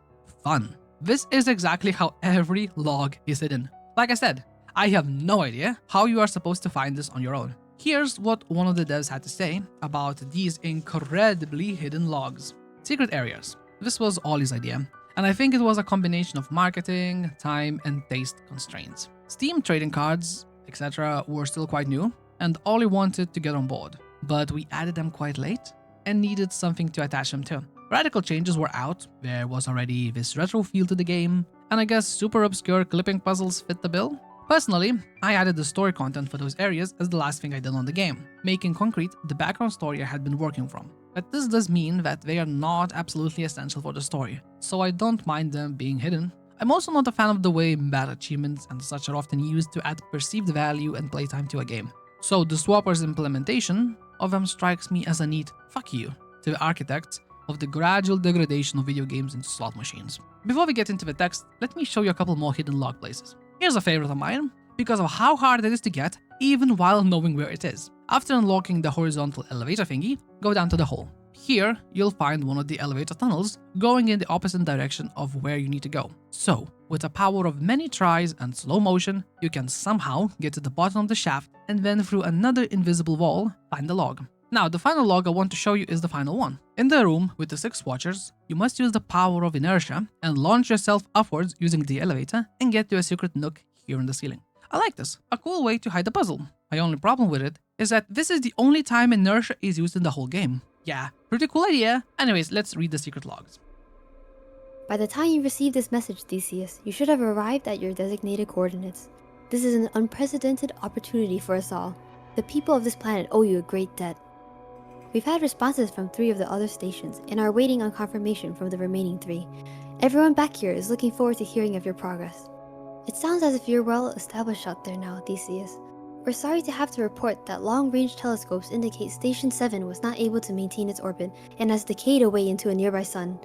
Fun. This is exactly how every log is hidden. Like I said, I have no idea how you are supposed to find this on your own. Here's what one of the devs had to say about these incredibly hidden logs. Secret areas. This was Ollie's idea, and I think it was a combination of marketing, time, and taste constraints. Steam trading cards, etc. were still quite new, and Ollie wanted to get on board, but we added them quite late and needed something to attach them to. Radical changes were out, there was already this retro feel to the game, and I guess super obscure clipping puzzles fit the bill. Personally, I added the story content for those areas as the last thing I did on the game, making concrete the background story I had been working from. But this does mean that they are not absolutely essential for the story, so I don't mind them being hidden. I'm also not a fan of the way bad achievements and such are often used to add perceived value and playtime to a game. So the Swapper's implementation of them strikes me as a neat fuck you to the architects of the gradual degradation of video games into slot machines. Before we get into the text, let me show you a couple more hidden log places. Here's a favorite of mine, because of how hard it is to get, even while knowing where it is. After unlocking the horizontal elevator thingy, go down to the hole. Here, you'll find one of the elevator tunnels going in the opposite direction of where you need to go. So, with the power of many tries and slow motion, you can somehow get to the bottom of the shaft and then through another invisible wall, find the log. Now, the final log I want to show you is the final one. In the room with the 6 watchers, you must use the power of inertia and launch yourself upwards using the elevator and get to a secret nook here in the ceiling. I like this, a cool way to hide the puzzle. My only problem with it is that this is the only time inertia is used in the whole game. Yeah, pretty cool idea. Anyways, let's read the secret logs. By the time you receive this message, Theseus, you should have arrived at your designated coordinates. This is an unprecedented opportunity for us all. The people of this planet owe you a great debt. We've had responses from 3 of the other stations and are waiting on confirmation from the remaining 3. Everyone back here is looking forward to hearing of your progress. It sounds as if you're well established out there now, Theseus. We're sorry to have to report that long-range telescopes indicate Station 7 was not able to maintain its orbit and has decayed away into a nearby sun.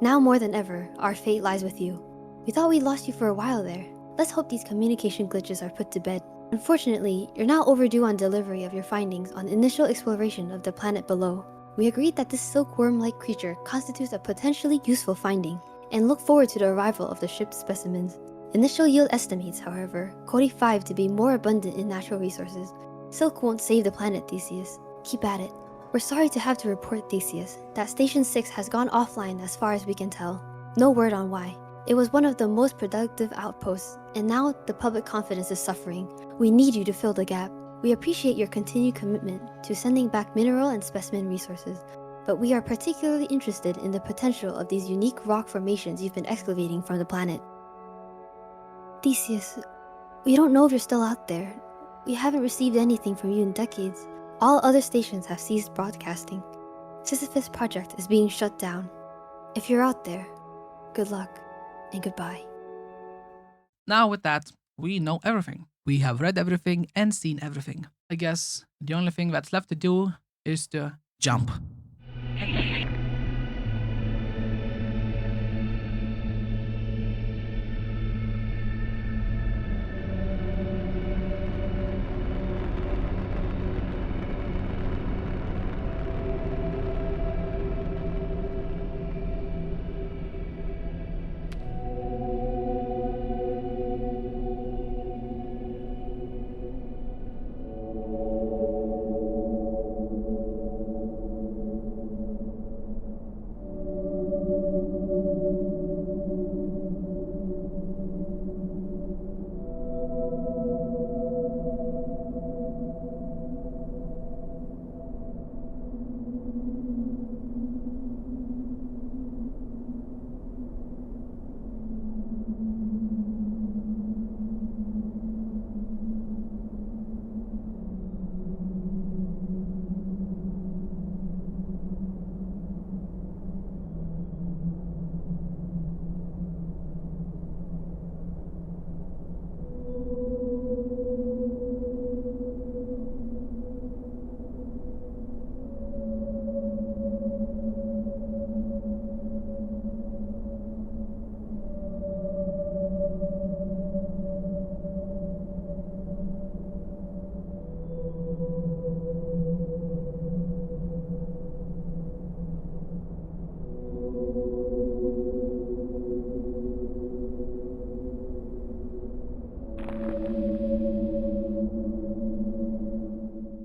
Now more than ever, our fate lies with you. We thought we lost you for a while there. Let's hope these communication glitches are put to bed. Unfortunately, you're now overdue on delivery of your findings on initial exploration of the planet below. We agreed that this silkworm-like creature constitutes a potentially useful finding, and look forward to the arrival of the shipped specimens. Initial yield estimates, however, Cody 5 to be more abundant in natural resources. Silk won't save the planet, Theseus. Keep at it. We're sorry to have to report, Theseus, that Station 6 has gone offline as far as we can tell. No word on why. It was one of the most productive outposts, and now the public confidence is suffering. We need you to fill the gap. We appreciate your continued commitment to sending back mineral and specimen resources, but we are particularly interested in the potential of these unique rock formations you've been excavating from the planet. Theseus, we don't know if you're still out there. We haven't received anything from you in decades. All other stations have ceased broadcasting. Sisyphus Project is being shut down. If you're out there, good luck and goodbye. Now with that, we know everything. We have read everything and seen everything. I guess the only thing that's left to do is to jump.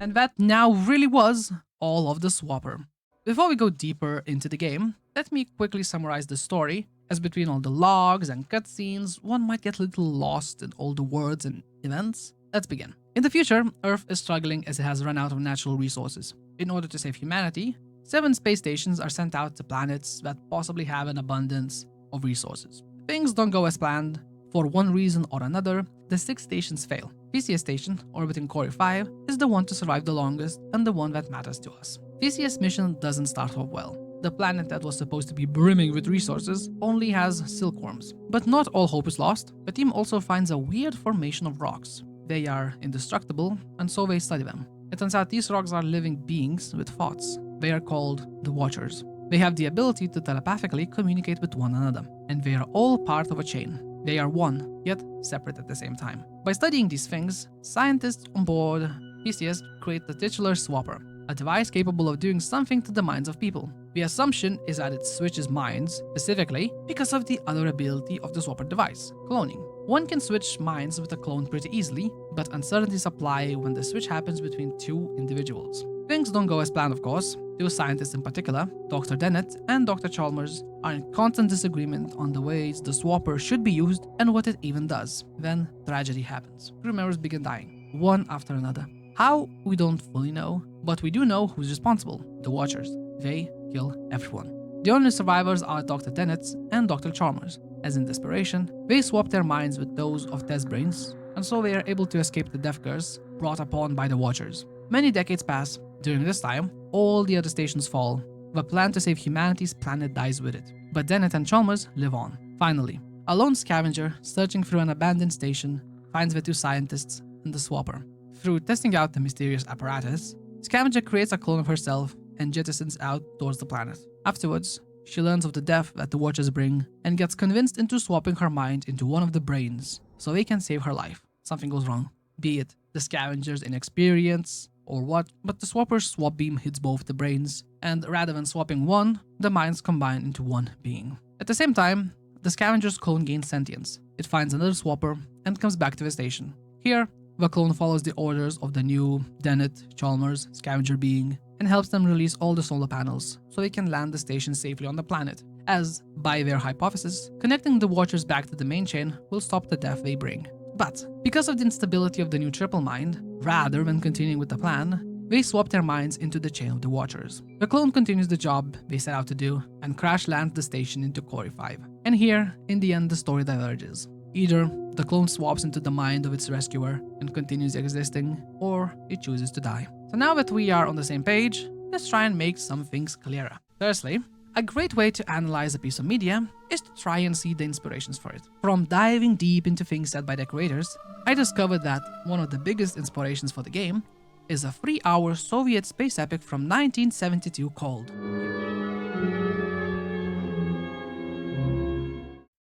And that now really was all of the Swapper. Before we go deeper into the game, let me quickly summarize the story, as between all the logs and cutscenes, one might get a little lost in all the words and events. Let's begin. In the future, Earth is struggling as it has run out of natural resources. In order to save humanity, 7 space stations are sent out to planets that possibly have an abundance of resources. Things don't go as planned. For one reason or another, the 6 stations fail. Theseus Station, orbiting Cori 5, is the one to survive the longest and the one that matters to us. Theseus' mission doesn't start off well. The planet that was supposed to be brimming with resources only has silkworms. But not all hope is lost. The team also finds a weird formation of rocks. They are indestructible, and so they study them. It turns out these rocks are living beings with thoughts. They are called the Watchers. They have the ability to telepathically communicate with one another, and they are all part of a chain. They are one, yet separate at the same time. By studying these things, scientists on board Theseus create the titular Swapper, a device capable of doing something to the minds of people. The assumption is that it switches minds, specifically because of the other ability of the Swapper device, cloning. One can switch minds with a clone pretty easily, but uncertainties apply when the switch happens between 2 individuals. Things don't go as planned, of course. 2 scientists in particular, Dr. Dennett and Dr. Chalmers, are in constant disagreement on the ways the Swapper should be used and what it even does. Then, tragedy happens. Crew members begin dying, one after another. How? We don't fully know, but we do know who's responsible: the Watchers. They kill everyone. The only survivors are Dr. Dennett and Dr. Chalmers, as in desperation, they swap their minds with those of test brains, and so they are able to escape the death curse brought upon by the Watchers. Many decades pass. During this time, all the other stations fall. The plan to save humanity's planet dies with it, but Dennett and Chalmers live on. Finally, a lone scavenger searching through an abandoned station finds the 2 scientists and the Swapper. Through testing out the mysterious apparatus, Scavenger creates a clone of herself and jettisons out towards the planet. Afterwards, she learns of the death that the Watchers bring and gets convinced into swapping her mind into one of the brains so they can save her life. Something goes wrong, be it the Scavenger's inexperience or what, but the Swapper's swap beam hits both the brains, and rather than swapping one, the minds combine into one being. At the same time, the Scavenger's clone gains sentience. It finds another Swapper and comes back to the station. Here, the clone follows the orders of the new Dennett, Chalmers, Scavenger being, and helps them release all the solar panels so they can land the station safely on the planet, as, by their hypothesis, connecting the Watchers back to the main chain will stop the death they bring. But because of the instability of the new triple mind, rather than continuing with the plan, they swap their minds into the chain of the Watchers. The clone continues the job they set out to do and crash lands the station into Cori 5. And here, in the end, the story diverges. Either the clone swaps into the mind of its rescuer and continues existing, or it chooses to die. So now that we are on the same page, let's try and make some things clearer. Firstly, a great way to analyze a piece of media is to try and see the inspirations for it. From diving deep into things said by the creators, I discovered that one of the biggest inspirations for the game is a 3-hour Soviet space epic from 1972 called...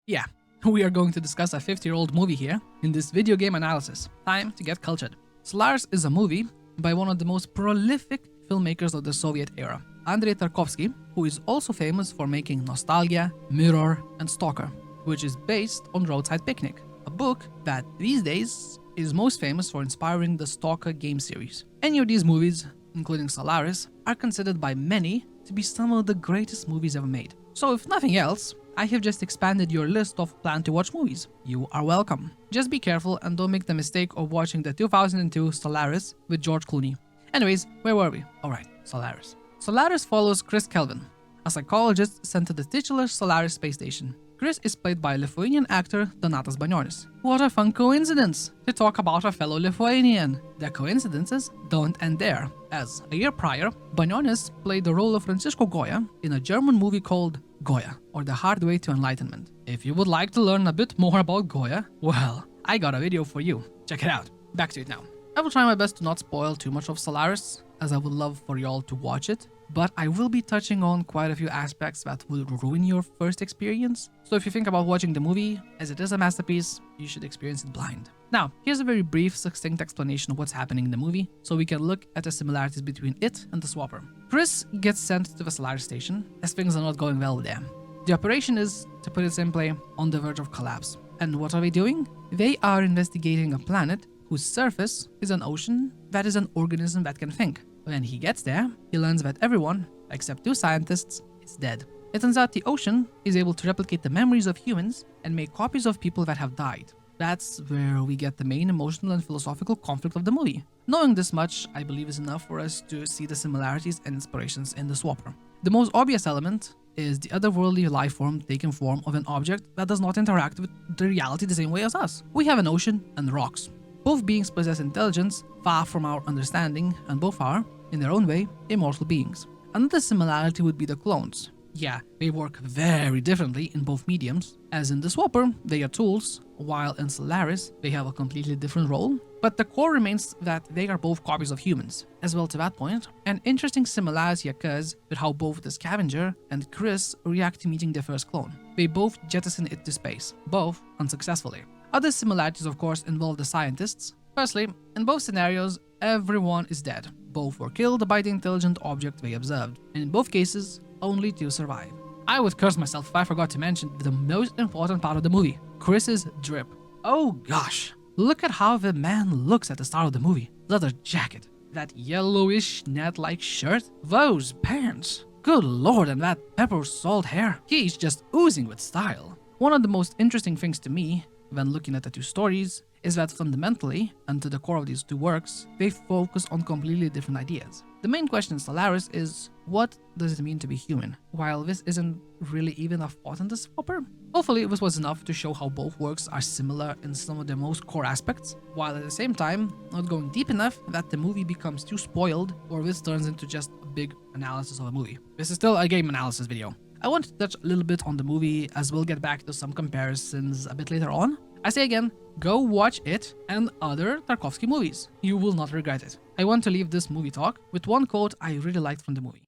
Yeah, we are going to discuss a 50-year-old movie here in this video game analysis. Time to get cultured. Solaris is a movie by one of the most prolific filmmakers of the Soviet era, Andrei Tarkovsky, who is also famous for making Nostalgia, Mirror, and Stalker, which is based on Roadside Picnic, a book that these days is most famous for inspiring the Stalker game series. Any of these movies, including Solaris, are considered by many to be some of the greatest movies ever made. So if nothing else, I have just expanded your list of plan-to-watch movies. You are welcome. Just be careful and don't make the mistake of watching the 2002 Solaris with George Clooney. Anyways, where were we? Alright, Solaris. Solaris follows Chris Kelvin, a psychologist sent to the titular Solaris space station. Chris is played by Lithuanian actor Donatas Banionis. What a fun coincidence to talk about a fellow Lithuanian. The coincidences don't end there, as a year prior, Banionis played the role of Francisco Goya in a German movie called Goya, or The Hard Way to Enlightenment. If you would like to learn a bit more about Goya, well, I got a video for you. Check it out. Back to it now. I will try my best to not spoil too much of Solaris, as I would love for y'all to watch it, but I will be touching on quite a few aspects that will ruin your first experience. So if you think about watching the movie, as it is a masterpiece, you should experience it blind. Now, here's a very brief, succinct explanation of what's happening in the movie, so we can look at the similarities between it and the Swapper. Chris gets sent to the Solaris station, as things are not going well with them. The operation is, to put it simply, on the verge of collapse. And what are they doing? They are investigating a planet whose surface is an ocean that is an organism that can think. When he gets there, he learns that everyone, except 2 scientists, is dead. It turns out the ocean is able to replicate the memories of humans and make copies of people that have died. That's where we get the main emotional and philosophical conflict of the movie. Knowing this much, I believe, is enough for us to see the similarities and inspirations in the Swapper. The most obvious element is the otherworldly life form taking form of an object that does not interact with the reality the same way as us. We have an ocean and rocks. Both beings possess intelligence far from our understanding, and both are, in their own way, immortal beings. Another similarity would be the clones. Yeah, they work very differently in both mediums, as in the Swapper, they are tools, while in Solaris, they have a completely different role, but the core remains that they are both copies of humans. As well, to that point, an interesting similarity occurs with how both the Scavenger and Chris react to meeting their first clone. They both jettison it to space, both unsuccessfully. Other similarities, of course, involve the scientists. Firstly, in both scenarios, everyone is dead. Both were killed by the intelligent object they observed, and in both cases, only 2 survive. I would curse myself if I forgot to mention the most important part of the movie, Chris's drip. Oh gosh, look at how the man looks at the start of the movie. Leather jacket, that yellowish net-like shirt, those pants. Good lord, and that pepper salt hair. He's just oozing with style. One of the most interesting things to me when looking at the 2 stories is that fundamentally, and to the core of these 2 works, they focus on completely different ideas. The main question in Solaris is, what does it mean to be human? While this isn't really even a thought in the Swapper, hopefully this was enough to show how both works are similar in some of their most core aspects, while at the same time not going deep enough that the movie becomes too spoiled or this turns into just a big analysis of a movie. This is still a game analysis video. I want to touch a little bit on the movie, as we'll get back to some comparisons a bit later on. I say again, go watch it and other Tarkovsky movies. You will not regret it. I want to leave this movie talk with one quote I really liked from the movie.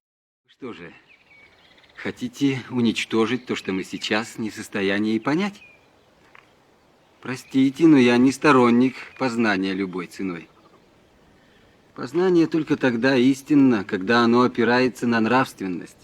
Что же, хотите уничтожить то, что мы сейчас не в состоянии понять? Простите, но я не сторонник познания любой ценой. Познание только тогда истинно, когда оно опирается на нравственность.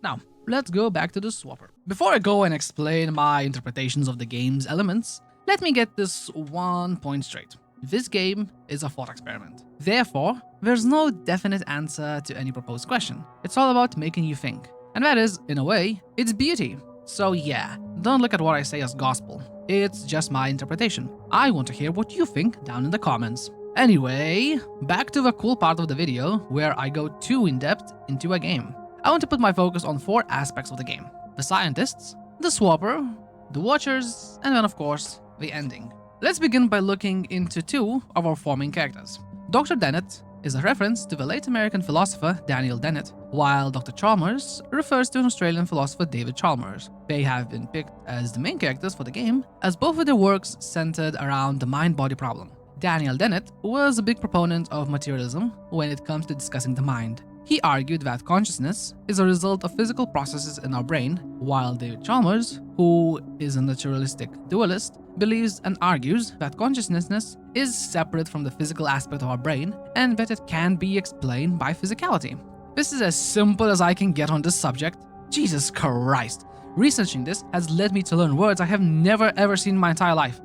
Now, let's go back to the Swapper. Before I go and explain my interpretations of the game's elements, let me get this one point straight. This game is a thought experiment. Therefore, there's no definite answer to any proposed question. It's all about making you think. And that is, in a way, its beauty. So yeah, don't look at what I say as gospel. It's just my interpretation. I want to hear what you think down in the comments. Anyway, back to the cool part of the video where I go too in-depth into a game. I want to put my focus on 4 aspects of the game: the scientists, the swapper, the watchers, and then of course, the ending. Let's begin by looking into 2 of our 4 main characters. Dr. Dennett is a reference to the late American philosopher Daniel Dennett, while Dr. Chalmers refers to an Australian philosopher David Chalmers. They have been picked as the main characters for the game, as both of their works centered around the mind-body problem. Daniel Dennett was a big proponent of materialism when it comes to discussing the mind. He argued that consciousness is a result of physical processes in our brain, while David Chalmers, who is a naturalistic dualist, believes and argues that consciousness is separate from the physical aspect of our brain and that it can be explained by physicality. This is as simple as I can get on this subject. Jesus Christ! Researching this has led me to learn words I have never ever seen in my entire life.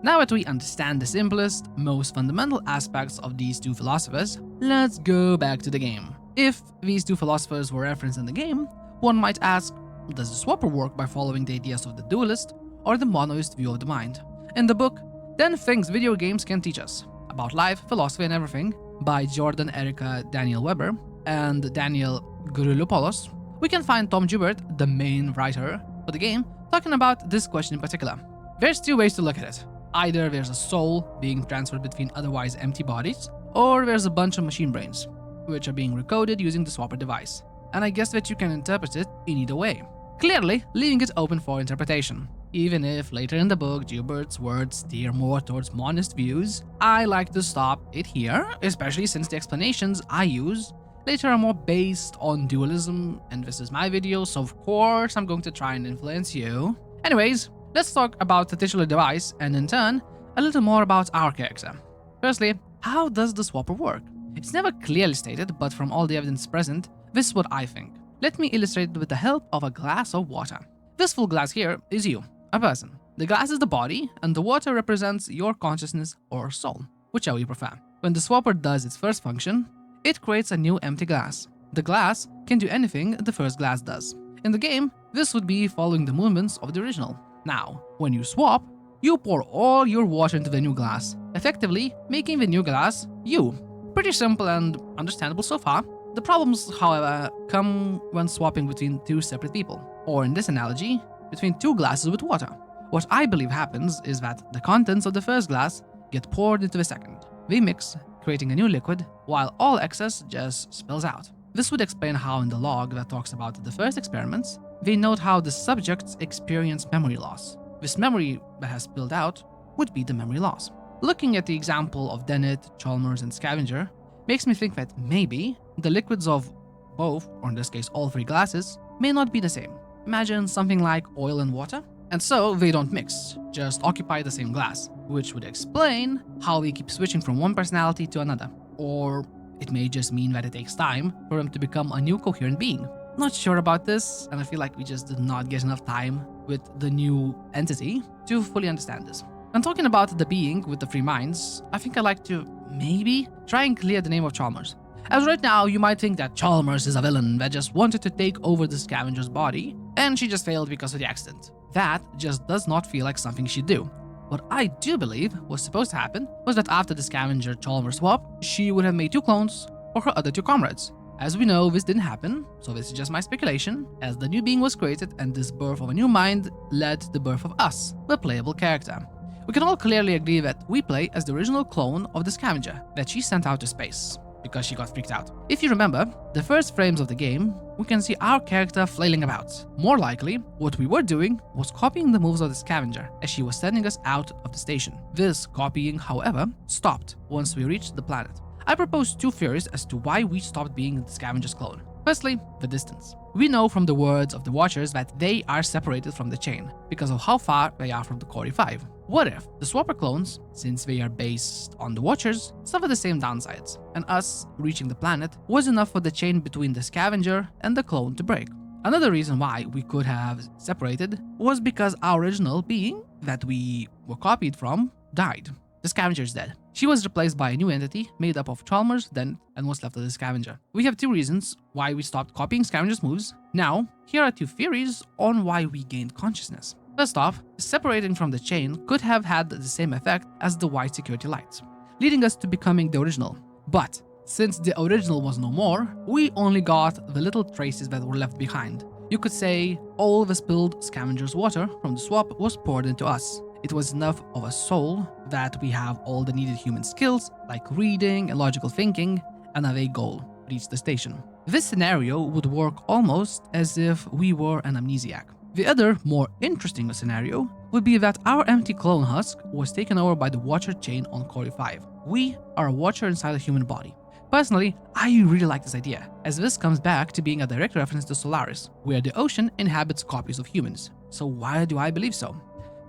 Now that we understand the simplest, most fundamental aspects of these 2 philosophers, let's go back to the game. If these 2 philosophers were referenced in the game, one might ask, does the swapper work by following the ideas of the dualist or the monoist view of the mind? In the book 10 Things Video Games Can Teach Us About Life, Philosophy and Everything by Jordan Erica Daniel Weber and Daniel Gourouloupolos, we can find Tom Joubert, the main writer for the game, talking about this question in particular. There's 2 ways to look at it. Either there's a soul being transferred between otherwise empty bodies, or there's a bunch of machine brains, which are being recoded using the swapper device. And I guess that you can interpret it in either way, clearly leaving it open for interpretation. Even if later in the book Joubert's words steer more towards monist views, I like to stop it here, especially since the explanations I use later are more based on dualism, and this is my video, so of course I'm going to try and influence you. Anyways, let's talk about the titular device and in turn, a little more about our character. Firstly, how does the swapper work? It's never clearly stated, but from all the evidence present, this is what I think. Let me illustrate it with the help of a glass of water. This full glass here is you, a person. The glass is the body, and the water represents your consciousness or soul, whichever you prefer. When the swapper does its first function, it creates a new empty glass. The glass can do anything the first glass does. In the game, this would be following the movements of the original. Now, when you swap, you pour all your water into the new glass, effectively making the new glass you. Pretty simple and understandable so far. The problems, however, come when swapping between 2 separate people, or in this analogy, between 2 glasses with water. What I believe happens is that the contents of the first glass get poured into the second. They mix, creating a new liquid, while all excess just spills out. This would explain how in the log that talks about the first experiments, they note how the subjects experience memory loss. This memory that has spilled out would be the memory loss. Looking at the example of Dennett, Chalmers, and Scavenger makes me think that maybe the liquids of both, or in this case all 3 glasses, may not be the same. Imagine something like oil and water, and so they don't mix, just occupy the same glass, which would explain how they keep switching from one personality to another. Or it may just mean that it takes time for them to become a new coherent being. Not sure about this, and I feel like we just did not get enough time with the new entity to fully understand this. And talking about the being with the 3 minds, I think I'd like to maybe try and clear the name of Chalmers. As right now, you might think that Chalmers is a villain that just wanted to take over the scavenger's body, and she just failed because of the accident. That just does not feel like something she'd do. What I do believe was supposed to happen was that after the scavenger Chalmers swap, she would have made 2 clones for her other 2 comrades. As we know, this didn't happen, so this is just my speculation, as the new being was created and this birth of a new mind led to the birth of us, the playable character. We can all clearly agree that we play as the original clone of the scavenger that she sent out to space, because she got freaked out. If you remember, the first frames of the game, we can see our character flailing about. More likely, what we were doing was copying the moves of the scavenger as she was sending us out of the station. This copying, however, stopped once we reached the planet. I propose 2 theories as to why we stopped being the scavenger's clone. Firstly, the distance. We know from the words of the Watchers that they are separated from the chain because of how far they are from the Core 5. What if the swapper clones, since they are based on the Watchers, suffer the same downsides, and us reaching the planet was enough for the chain between the scavenger and the clone to break? Another reason why we could have separated was because our original being that we were copied from died. The scavenger is dead. She was replaced by a new entity made up of Chalmers, Dent, and was left as a scavenger. We have two reasons why we stopped copying scavengers' moves. Now, here are two theories on why we gained consciousness. First off, separating from the chain could have had the same effect as the white security lights, leading us to becoming the original. But since the original was no more, we only got the little traces that were left behind. You could say all the spilled scavenger's water from the swap was poured into us. It was enough of a soul that we have all the needed human skills like reading and logical thinking and a vague goal: reach the station. This scenario would work almost as if we were an amnesiac. The other, more interesting scenario would be that our empty clone husk was taken over by the Watcher chain on Cori 5. We are a Watcher inside a human body. Personally, I really like this idea, as this comes back to being a direct reference to Solaris, where the ocean inhabits copies of humans. So why do I believe so?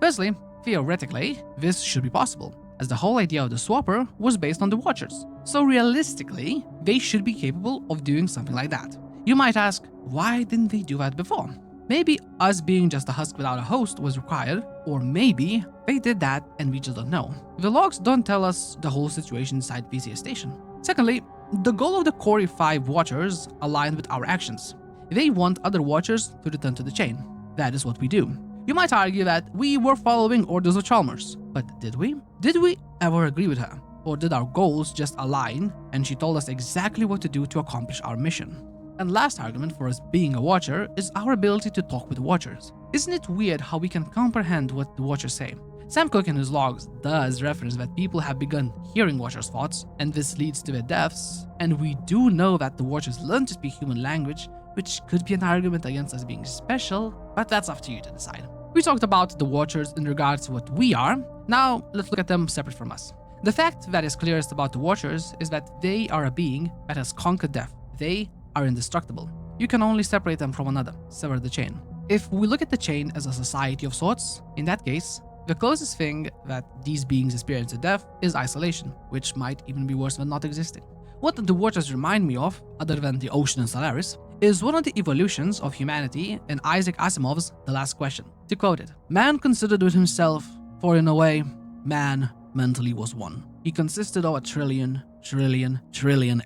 Firstly, theoretically, this should be possible, as the whole idea of the Swapper was based on the Watchers. So realistically, they should be capable of doing something like that. You might ask, why didn't they do that before? Maybe us being just a husk without a host was required, or maybe they did that and we just don't know. The logs don't tell us the whole situation inside Theseus Station. Secondly, the goal of the Cori 5 Watchers aligned with our actions. They want other Watchers to return to the chain. That is what we do. You might argue that we were following orders of Chalmers, but did we? Did we ever agree with her? Or did our goals just align and she told us exactly what to do to accomplish our mission? And last argument for us being a Watcher is our ability to talk with Watchers. Isn't it weird how we can comprehend what the Watchers say? Sam Cooke in his logs does reference that people have begun hearing Watchers' thoughts, and this leads to their deaths, and we do know that the Watchers learn to speak human language, which could be an argument against us being special, but that's up to you to decide. We talked about the Watchers in regards to what we are. Now, let's look at them separate from us. The fact that is clearest about the Watchers is that they are a being that has conquered death. They are indestructible. You can only separate them from another, sever the chain. If we look at the chain as a society of sorts, in that case, the closest thing that these beings experience to death is isolation, which might even be worse than not existing. What the Watchers remind me of, other than the ocean and Solaris, is one of the evolutions of humanity in Isaac Asimov's The Last Question. To quote it, "Man considered with himself, for in a way, man mentally was one. He consisted of a trillion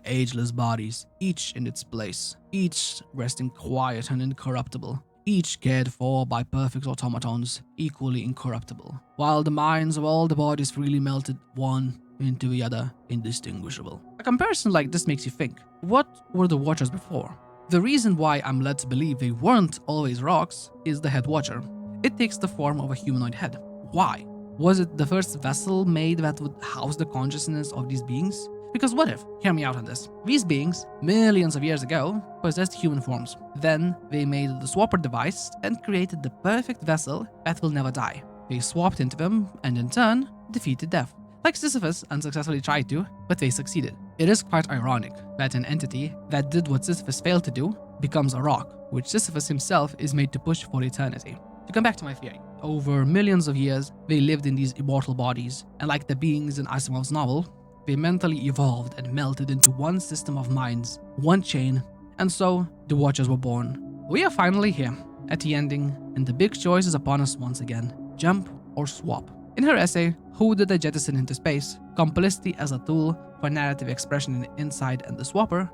ageless bodies, each in its place, each resting quiet and incorruptible, each cared for by perfect automatons, equally incorruptible, while the minds of all the bodies freely melted one into the other, indistinguishable." A comparison like this makes you think, what were the Watchers before? The reason why I'm led to believe they weren't always rocks is the head Watcher. It takes the form of a humanoid head. Why? Was it the first vessel made that would house the consciousness of these beings? Because what if, hear me out on this, these beings, millions of years ago, possessed human forms. Then they made the Swapper device and created the perfect vessel that will never die. They swapped into them and in turn, defeated death. Like Sisyphus unsuccessfully tried to, but they succeeded. It is quite ironic that an entity that did what Sisyphus failed to do becomes a rock, which Sisyphus himself is made to push for eternity. To come back to my theory, over millions of years, they lived in these immortal bodies, and like the beings in Asimov's novel, they mentally evolved and melted into one system of minds, one chain, and so the Watchers were born. We are finally here, at the ending, and the big choice is upon us once again: jump or swap. In her essay, Who Did I Jettison into Space? Complicity as a Tool for Narrative Expression in the Inside and the Swapper,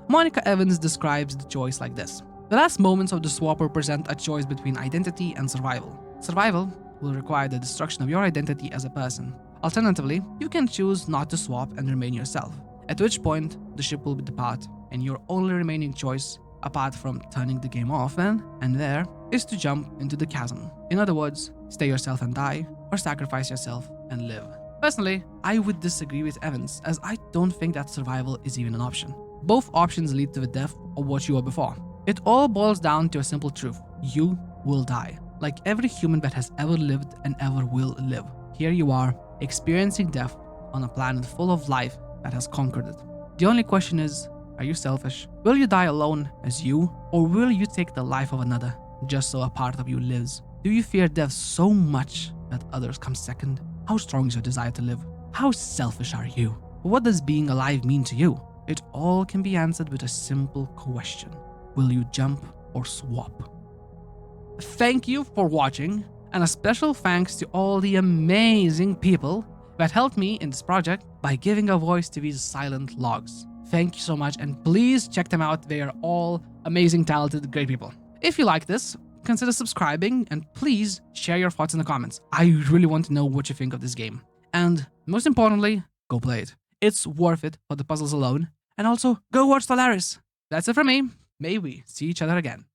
Monica Evans describes the choice like this. The last moments of the Swapper present a choice between identity and survival. Survival will require the destruction of your identity as a person. Alternatively, you can choose not to swap and remain yourself, at which point the ship will depart, and your only remaining choice, apart from turning the game off then and there, is to jump into the chasm. In other words, stay yourself and die, or sacrifice yourself and live. Personally, I would disagree with Evans, as I don't think that survival is even an option. Both options lead to the death of what you were before. It all boils down to a simple truth: you will die. Like every human that has ever lived and ever will live. Here you are, experiencing death on a planet full of life that has conquered it. The only question is, are you selfish? Will you die alone as you, or will you take the life of another just so a part of you lives? Do you fear death so much that others come second? How strong is your desire to live? How selfish are you? What does being alive mean to you? It all can be answered with a simple question: will you jump or swap? Thank you for watching, and a special thanks to all the amazing people that helped me in this project by giving a voice to these silent logs. Thank you so much, and please check them out. They are all amazing, talented, great people. If you like this, consider subscribing, and please share your thoughts in the comments. I really want to know what you think of this game. And most importantly, go play it. It's worth it for the puzzles alone. And also, go watch Solaris. That's it from me. May we see each other again.